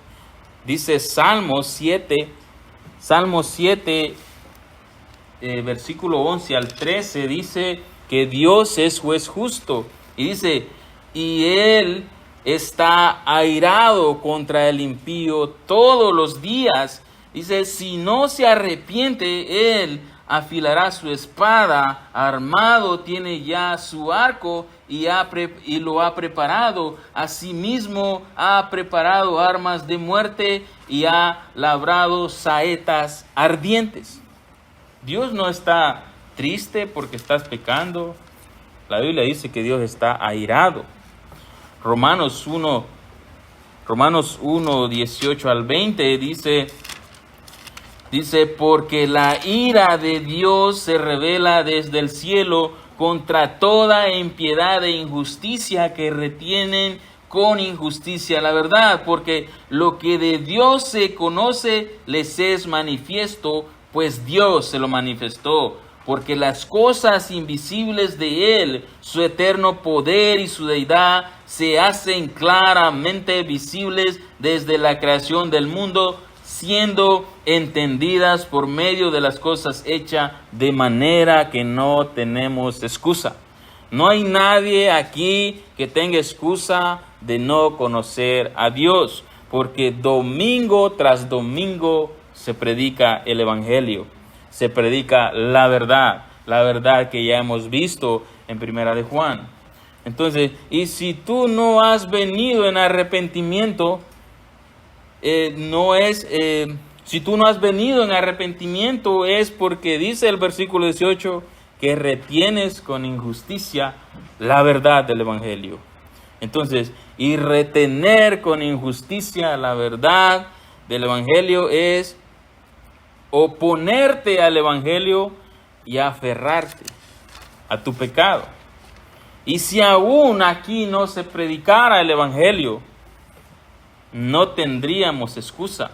Dice Salmo 7, versículo 11 al 13, dice que Dios es juez justo Y dice, y él está airado contra el impío todos los días. Dice, si no se arrepiente, él afilará su espada, armado tiene ya su arco y lo ha preparado. Asimismo ha preparado armas de muerte y ha labrado saetas ardientes. Dios no está triste porque estás pecando. La Biblia dice que Dios está airado. Romanos 1, 18 al 20 dice, porque la ira de Dios se revela desde el cielo contra toda impiedad e injusticia que retienen con injusticia la verdad, porque lo que de Dios se conoce les es manifiesto, pues Dios se lo manifestó, porque las cosas invisibles de Él, su eterno poder y su deidad, se hacen claramente visibles desde la creación del mundo, siendo entendidas por medio de las cosas hechas, de manera que no tenemos excusa. No hay nadie aquí que tenga excusa de no conocer a Dios, porque domingo tras domingo se predica el Evangelio, se predica la verdad que ya hemos visto en Primera de Juan. Entonces, y si tú no has venido en arrepentimiento, si tú no has venido en arrepentimiento es porque dice el versículo 18 que retienes con injusticia la verdad del Evangelio. Entonces, y retener con injusticia la verdad del Evangelio es oponerte al Evangelio y aferrarte a tu pecado. Y si aún aquí no se predicara el Evangelio, no tendríamos excusa,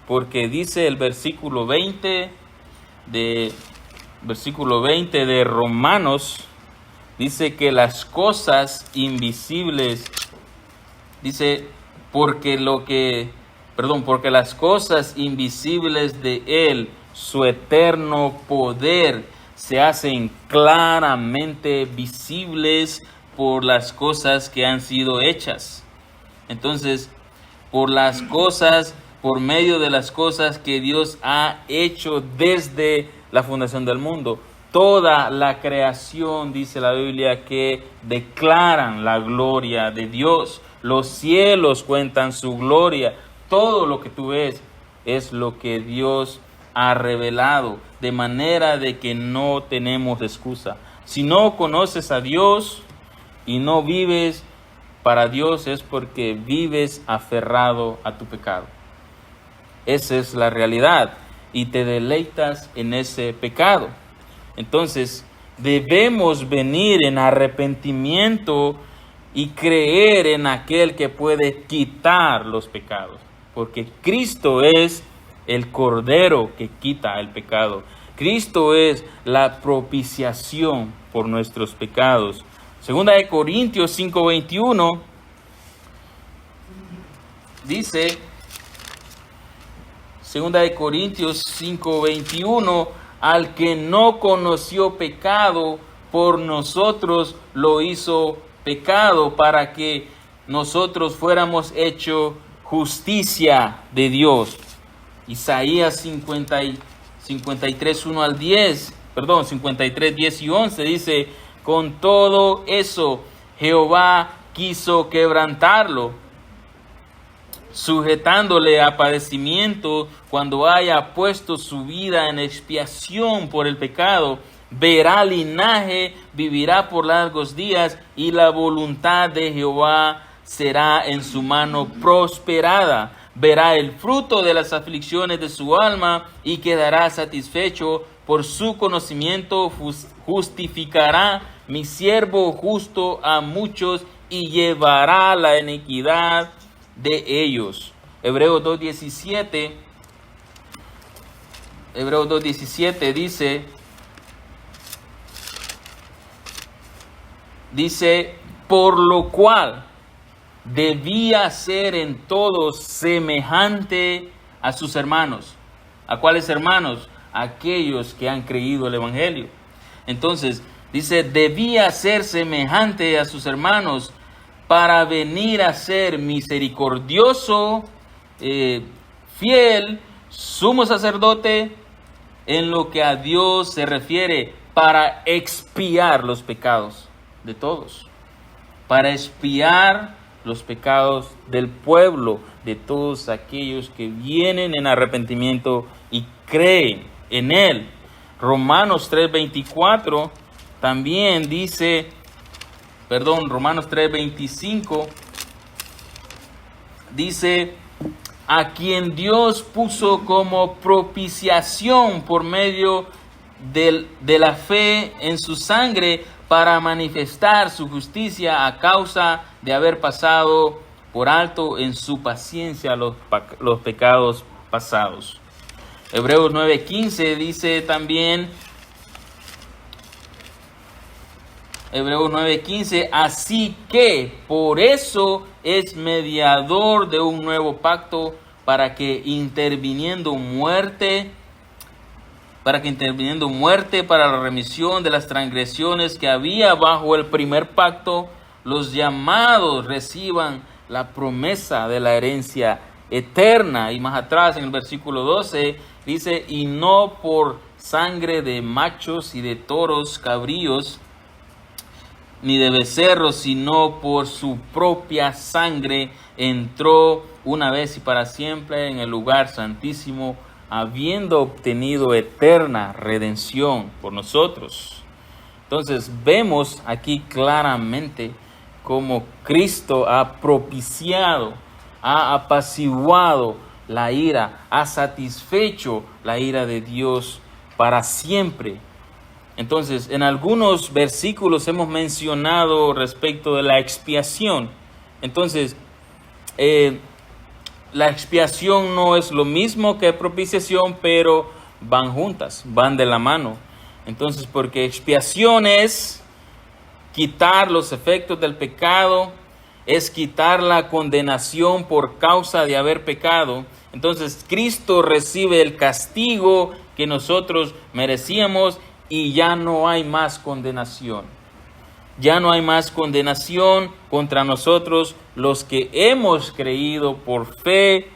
porque dice el versículo 20 de Romanos, dice que las cosas invisibles, dice, porque las cosas invisibles de Él, su eterno poder, se hacen claramente visibles por las cosas que han sido hechas. Entonces, por medio de las cosas que Dios ha hecho desde la fundación del mundo. Toda la creación, dice la Biblia, que declaran la gloria de Dios. Los cielos cuentan su gloria. Todo lo que tú ves es lo que Dios ha revelado, de manera de que no tenemos excusa. Si no conoces a Dios y no vives para Dios, es porque vives aferrado a tu pecado. Esa es la realidad y te deleitas en ese pecado. Entonces, debemos venir en arrepentimiento y creer en aquel que puede quitar los pecados, porque Cristo es el Cordero que quita el pecado. Cristo es la propiciación por nuestros pecados. Segunda de Corintios 5:21 dice, Segunda de Corintios 5:21, al que no conoció pecado, por nosotros lo hizo pecado, para que nosotros fuéramos hecho justicia de Dios. Isaías 53, 1 al 10, 53, 10 y 11 dice, con todo eso Jehová quiso quebrantarlo, sujetándole a padecimiento cuando haya puesto su vida en expiación por el pecado. Verá linaje, vivirá por largos días, y la voluntad de Jehová será en su mano prosperada. Verá el fruto de las aflicciones de su alma y quedará satisfecho. Por su conocimiento justificará mi siervo justo a muchos y llevará la iniquidad de ellos. Hebreos 2:17 dice, por lo cual debía ser en todos semejante a sus hermanos. ¿A cuáles hermanos? Aquellos que han creído el Evangelio. Entonces, Dice, debía ser semejante a sus hermanos para venir a ser misericordioso, fiel, sumo sacerdote en lo que a Dios se refiere, para expiar los pecados de todos, para expiar los pecados del pueblo, de todos aquellos que vienen en arrepentimiento y creen en Él. Romanos 3:24 también dice, Romanos 3:25 dice, a quien Dios puso como propiciación por medio de la fe en su sangre para manifestar su justicia a causa de haber pasado por alto en su paciencia los pecados pasados. Hebreos 9:15 dice también, Hebreos 9:15, así que por eso es mediador de un nuevo pacto para que interviniendo muerte para la remisión de las transgresiones que había bajo el primer pacto, los llamados reciban la promesa de la herencia eterna. Y más atrás en el versículo 12 dice, y no por sangre de machos y de toros cabríos, ni de becerros, sino por su propia sangre entró una vez y para siempre en el lugar santísimo, habiendo obtenido eterna redención por nosotros. Entonces vemos aquí claramente cómo Cristo ha propiciado, ha apaciguado la ira, ha satisfecho la ira de Dios para siempre. Entonces, en algunos versículos hemos mencionado respecto de la expiación. Entonces, la expiación no es lo mismo que propiciación, pero van juntas, van de la mano. Entonces, porque expiación es quitar los efectos del pecado, es quitar la condenación por causa de haber pecado. Entonces, Cristo recibe el castigo que nosotros merecíamos y ya no hay más condenación. Ya no hay más condenación contra nosotros los que hemos creído por fe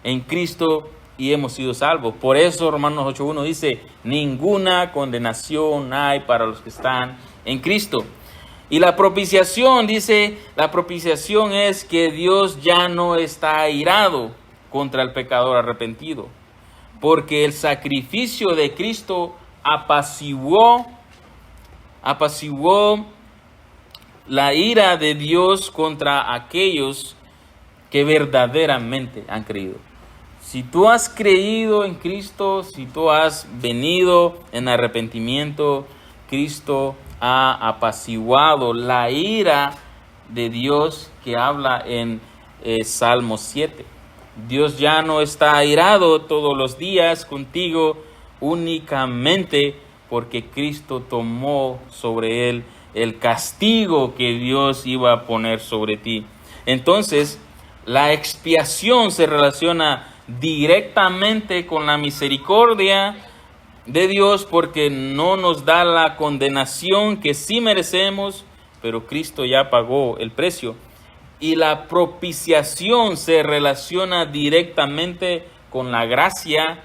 en Cristo y hemos sido salvos. Por eso Romanos 8:1 dice, ninguna condenación hay para los que están en Cristo. Y la propiciación, dice, la propiciación es que Dios ya no está airado contra el pecador arrepentido, porque el sacrificio de Cristo apaciguó la ira de Dios contra aquellos que verdaderamente han creído. Si tú has creído en Cristo, si tú has venido en arrepentimiento, Cristo ha apaciguado la ira de Dios que habla en Salmo 7. Dios ya no está airado todos los días contigo, únicamente porque Cristo tomó sobre él el castigo que Dios iba a poner sobre ti. Entonces, la expiación se relaciona directamente con la misericordia de Dios, porque no nos da la condenación que sí merecemos, pero Cristo ya pagó el precio. Y la propiciación se relaciona directamente con la gracia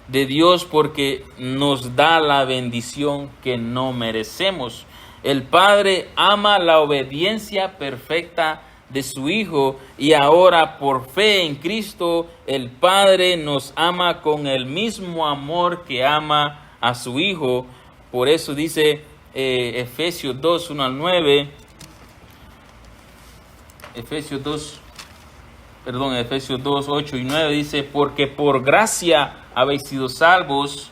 de Dios, porque nos da la bendición que no merecemos. El Padre ama la obediencia perfecta de su Hijo, y ahora por fe en Cristo el Padre nos ama con el mismo amor que ama a su Hijo. Por eso dice Efesios 2, 1 al 9. Efesios 2, 8 y 9 dice, porque por gracia habéis sido salvos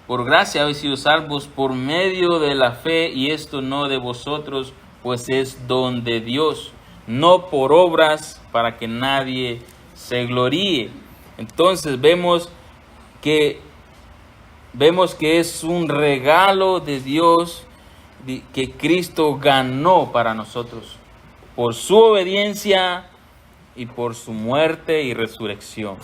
por medio de la fe, y esto no de vosotros, pues es don de Dios, no por obras, para que nadie se gloríe. Entonces vemos que es un regalo de Dios que Cristo ganó para nosotros, por su obediencia y por su muerte y resurrección.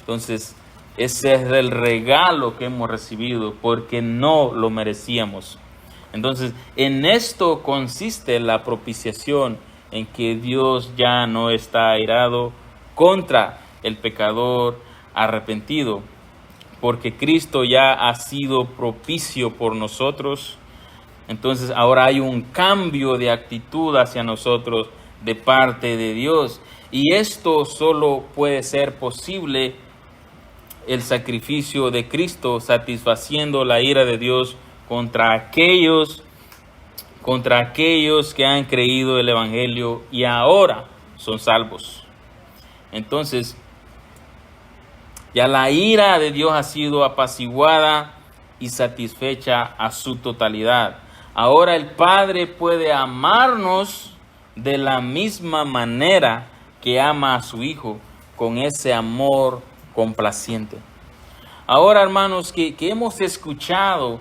Entonces, Ese es el regalo que hemos recibido porque no lo merecíamos. Entonces, en esto consiste la propiciación, en que Dios ya no está airado contra el pecador arrepentido, porque Cristo ya ha sido propicio por nosotros. Entonces ahora hay un cambio de actitud hacia nosotros de parte de Dios. Y esto solo puede ser posible el sacrificio de Cristo, satisfaciendo la ira de Dios contra aquellos que han creído el Evangelio y ahora son salvos. Entonces, ya la ira de Dios ha sido apaciguada y satisfecha a su totalidad. Ahora el Padre puede amarnos de la misma manera que ama a su Hijo, con ese amor complaciente. Ahora, hermanos, que hemos escuchado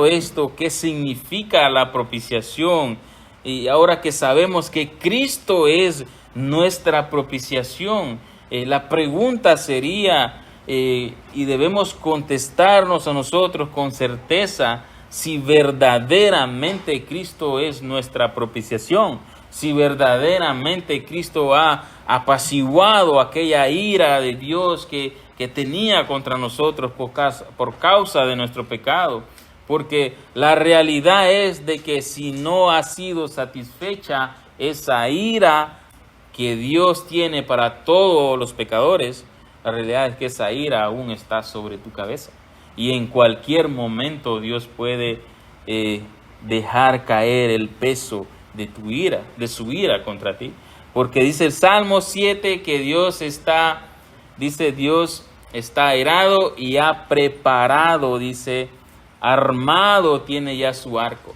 esto, qué significa la propiciación, y ahora que sabemos que Cristo es nuestra propiciación, la pregunta sería, y debemos contestarnos a nosotros con certeza, si verdaderamente Cristo es nuestra propiciación, si verdaderamente Cristo ha apaciguado aquella ira de Dios que tenía contra nosotros por causa de nuestro pecado. Porque la realidad es de que si no ha sido satisfecha esa ira que Dios tiene para todos los pecadores, la realidad es que esa ira aún está sobre tu cabeza. Y en cualquier momento Dios puede dejar caer el peso de su ira contra ti. Porque dice el Salmo 7 que Dios está airado y ha preparado, armado tiene ya su arco.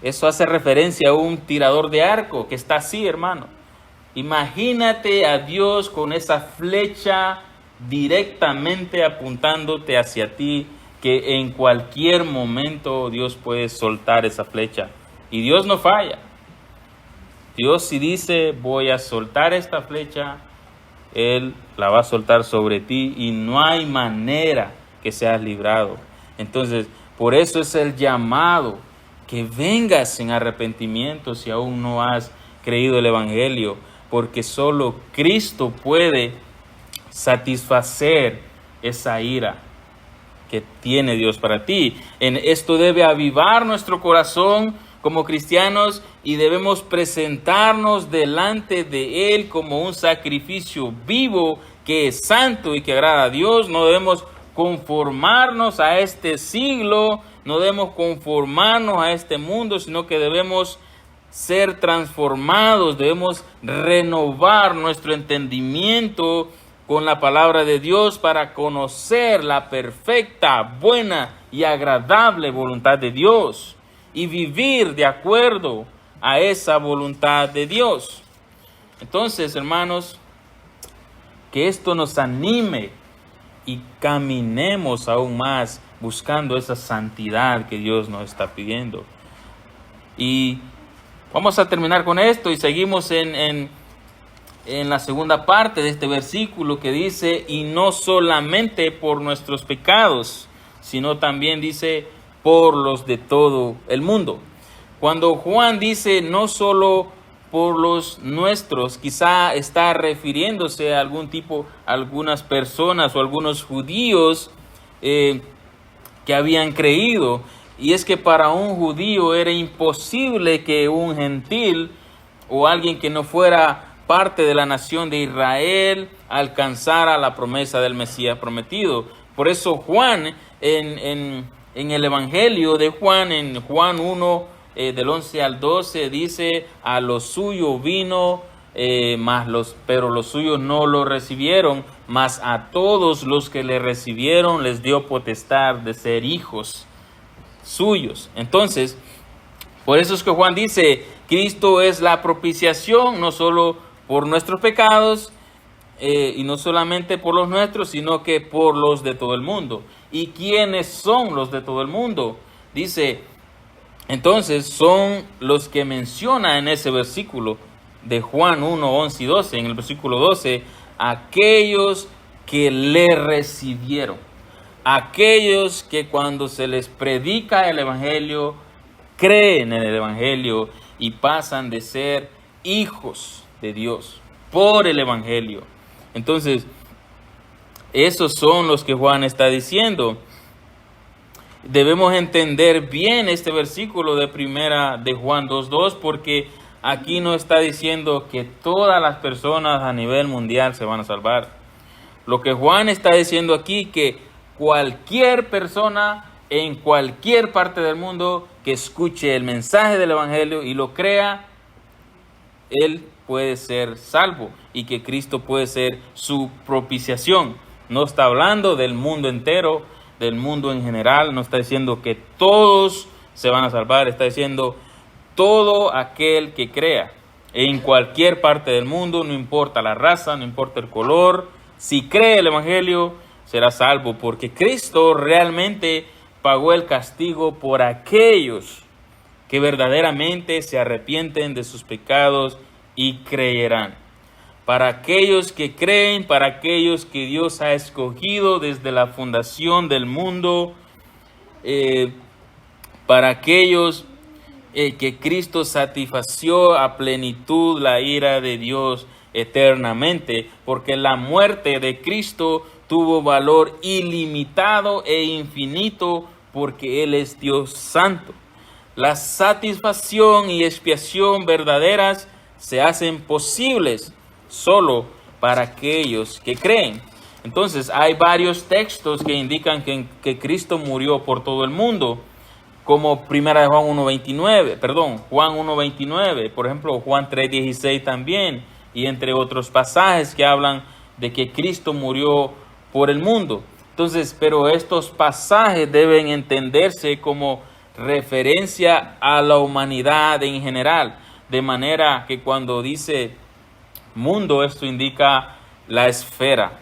Eso hace referencia a un tirador de arco que está así, hermano. Imagínate a Dios con esa flecha directamente apuntándote hacia ti, que en cualquier momento Dios puede soltar esa flecha. Y Dios no falla. Dios, si dice voy a soltar esta flecha, Él la va a soltar sobre ti y no hay manera que seas librado. Entonces, por eso es el llamado, que vengas en arrepentimiento si aún no has creído el Evangelio, porque solo Cristo puede satisfacer esa ira que tiene Dios para ti. En esto debe avivar nuestro corazón como cristianos y debemos presentarnos delante de Él como un sacrificio vivo que es santo y que agrada a Dios. No debemos conformarnos a este siglo, no debemos conformarnos a este mundo, sino que debemos ser transformados, debemos renovar nuestro entendimiento con la palabra de Dios para conocer la perfecta, buena y agradable voluntad de Dios y vivir de acuerdo a esa voluntad de Dios. Entonces, hermanos, que esto nos anime y caminemos aún más buscando esa santidad que Dios nos está pidiendo. Y vamos a terminar con esto y seguimos en la segunda parte de este versículo que dice, y no solamente por nuestros pecados, sino también dice, por los de todo el mundo. Cuando Juan dice no solo por los nuestros, quizá está refiriéndose a algunas personas o algunos judíos que habían creído. Y es que para un judío era imposible que un gentil o alguien que no fuera parte de la nación de Israel alcanzara la promesa del Mesías prometido. Por eso Juan, en el Evangelio de Juan, en Juan 1, del 11 al 12, dice, a los suyos vino, pero los suyos no lo recibieron, mas a todos los que le recibieron les dio potestad de ser hijos suyos. Entonces, por eso es que Juan dice, Cristo es la propiciación, no solo por nuestros pecados, y no solamente por los nuestros, sino que por los de todo el mundo. ¿Y quiénes son los de todo el mundo? Dice, entonces son los que menciona en ese versículo de Juan 1, 11 y 12. En el versículo 12, aquellos que le recibieron. Aquellos que cuando se les predica el Evangelio, creen en el Evangelio y pasan de ser hijos de Dios por el Evangelio. Entonces, esos son los que Juan está diciendo. Debemos entender bien este versículo de primera de Juan 2:2, porque aquí no está diciendo que todas las personas a nivel mundial se van a salvar. Lo que Juan está diciendo aquí, que cualquier persona en cualquier parte del mundo que escuche el mensaje del Evangelio y lo crea, él puede ser salvo y que Cristo puede ser su propiciación. No está hablando del mundo entero, del mundo en general, no está diciendo que todos se van a salvar, está diciendo todo aquel que crea en cualquier parte del mundo, no importa la raza, no importa el color, si cree el Evangelio será salvo, porque Cristo realmente pagó el castigo por aquellos que verdaderamente se arrepienten de sus pecados y creerán. Para aquellos que creen, para aquellos que Dios ha escogido desde la fundación del mundo, para aquellos que Cristo satisfació a plenitud la ira de Dios eternamente, porque la muerte de Cristo tuvo valor ilimitado e infinito, porque Él es Dios santo. La satisfacción y expiación verdaderas se hacen posibles solo para aquellos que creen. Entonces, hay varios textos que indican que Cristo murió por todo el mundo, como primera de Juan 1:29, por ejemplo, Juan 3:16 también, y entre otros pasajes que hablan de que Cristo murió por el mundo. Entonces, pero estos pasajes deben entenderse como referencia a la humanidad en general, de manera que cuando dice mundo, esto indica la esfera.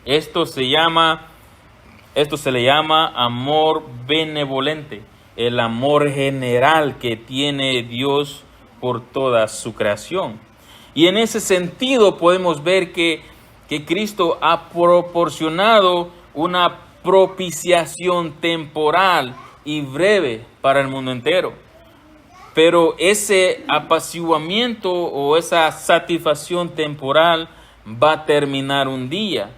Esto se le llama amor benevolente, el amor general que tiene Dios por toda su creación. Y en ese sentido podemos ver que Cristo ha proporcionado una propiciación temporal y breve para el mundo entero. Pero ese apaciguamiento o esa satisfacción temporal va a terminar un día.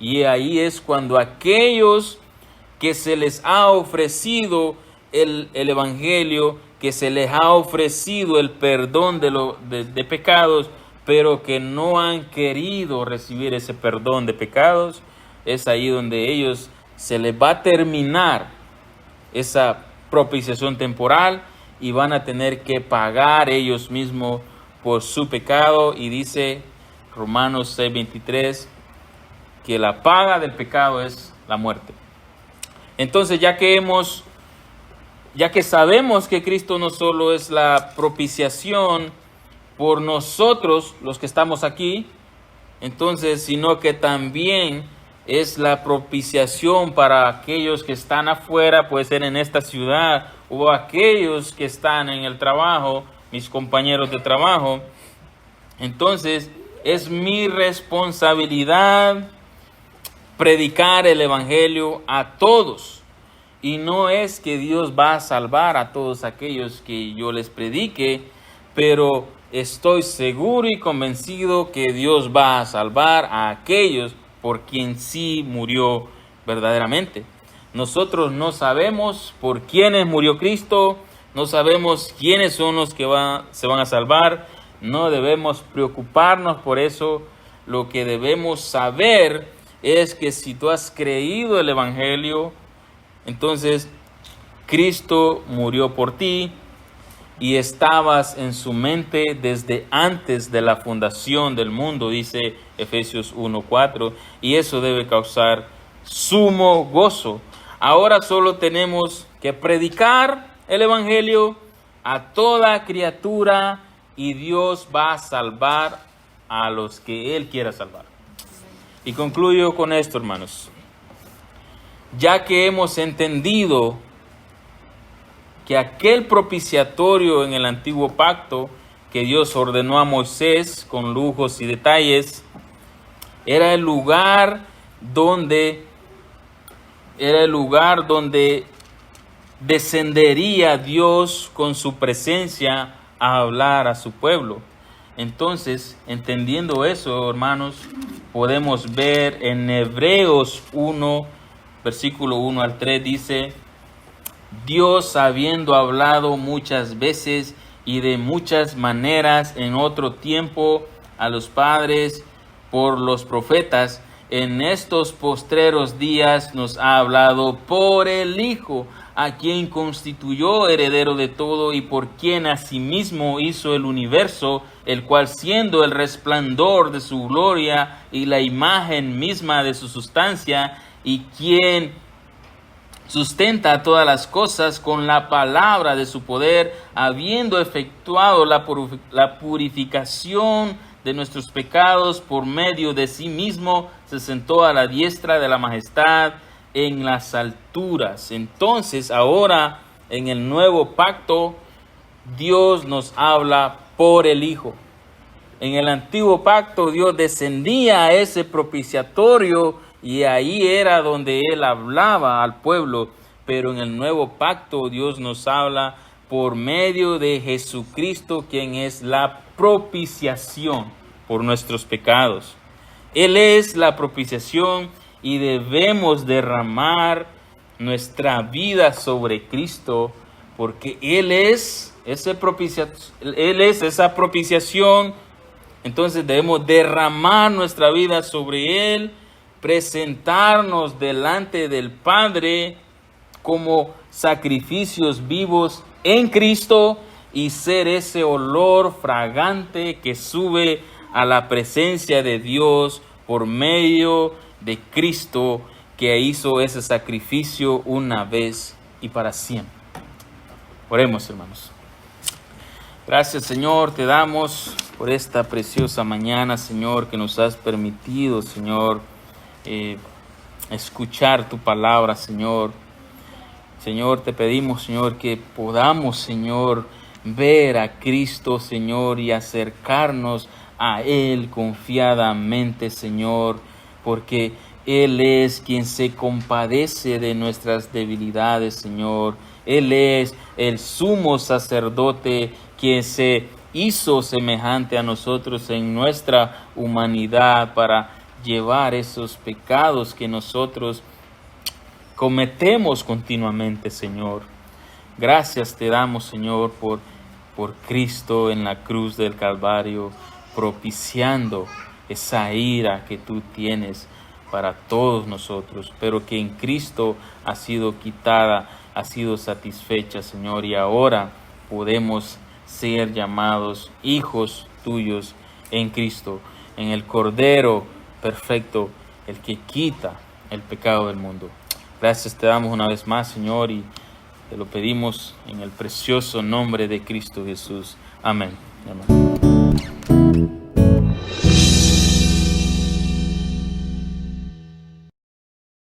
Y ahí es cuando aquellos que se les ha ofrecido el Evangelio, que se les ha ofrecido el perdón de pecados, pero que no han querido recibir ese perdón de pecados, es ahí donde ellos se les va a terminar esa propiciación temporal y van a tener que pagar ellos mismos por su pecado. Y dice Romanos 6:23 que la paga del pecado es la muerte. Entonces, ya que sabemos que Cristo no solo es la propiciación por nosotros, los que estamos aquí, entonces, sino que también es la propiciación para aquellos que están afuera, puede ser en esta ciudad, o aquellos que están en el trabajo, mis compañeros de trabajo. Entonces, es mi responsabilidad predicar el Evangelio a todos. Y no es que Dios va a salvar a todos aquellos que yo les predique, pero estoy seguro y convencido que Dios va a salvar a aquellos por quien sí murió verdaderamente. Nosotros no sabemos por quiénes murió Cristo, no sabemos quiénes son los que se van a salvar, no debemos preocuparnos por eso. Lo que debemos saber es que si tú has creído el Evangelio, entonces Cristo murió por ti y estabas en su mente desde antes de la fundación del mundo, dice Efesios 1:4, y eso debe causar sumo gozo. Ahora solo tenemos que predicar el Evangelio a toda criatura y Dios va a salvar a los que Él quiera salvar. Y concluyo con esto, hermanos. Ya que hemos entendido que aquel propiciatorio en el antiguo pacto que Dios ordenó a Moisés con lujos y detalles era el lugar donde era el lugar donde descendería Dios con su presencia a hablar a su pueblo. Entonces, entendiendo eso, hermanos, podemos ver en Hebreos 1, versículo 1 al 3, dice: Dios, habiendo hablado muchas veces y de muchas maneras en otro tiempo a los padres por los profetas, en estos postreros días nos ha hablado por el Hijo, a quien constituyó heredero de todo y por quien asimismo hizo el universo, el cual, siendo el resplandor de su gloria y la imagen misma de su sustancia, y quien sustenta todas las cosas con la palabra de su poder, habiendo efectuado la purificación de nuestros pecados por medio de sí mismo, se sentó a la diestra de la majestad en las alturas. Entonces, ahora en el nuevo pacto, Dios nos habla por el Hijo. En el antiguo pacto, Dios descendía a ese propiciatorio y ahí era donde Él hablaba al pueblo. Pero en el nuevo pacto, Dios nos habla por medio de Jesucristo, quien es la propiciación por nuestros pecados. Él es la propiciación y debemos derramar nuestra vida sobre Cristo, porque Él es esa propiciación. Entonces debemos derramar nuestra vida sobre Él, presentarnos delante del Padre como sacrificios vivos en Cristo y ser ese olor fragante que sube a la presencia de Dios por medio de Cristo, que hizo ese sacrificio una vez y para siempre. Oremos, hermanos. Gracias, Señor, te damos por esta preciosa mañana, Señor, que nos has permitido, Señor, escuchar tu palabra, Señor. Señor, te pedimos, Señor, que podamos, Señor, ver a Cristo, Señor, y acercarnos a Él confiadamente, Señor, porque Él es quien se compadece de nuestras debilidades, Señor. Él es el sumo sacerdote quien se hizo semejante a nosotros en nuestra humanidad para llevar esos pecados que nosotros cometemos continuamente, Señor. Gracias te damos, Señor, por Cristo en la cruz del Calvario, propiciando esa ira que tú tienes para todos nosotros, pero que en Cristo ha sido quitada, ha sido satisfecha, Señor, y ahora podemos ser llamados hijos tuyos en Cristo, en el Cordero perfecto, el que quita el pecado del mundo. Gracias te damos una vez más, Señor, y te lo pedimos en el precioso nombre de Cristo Jesús. Amén. Amén.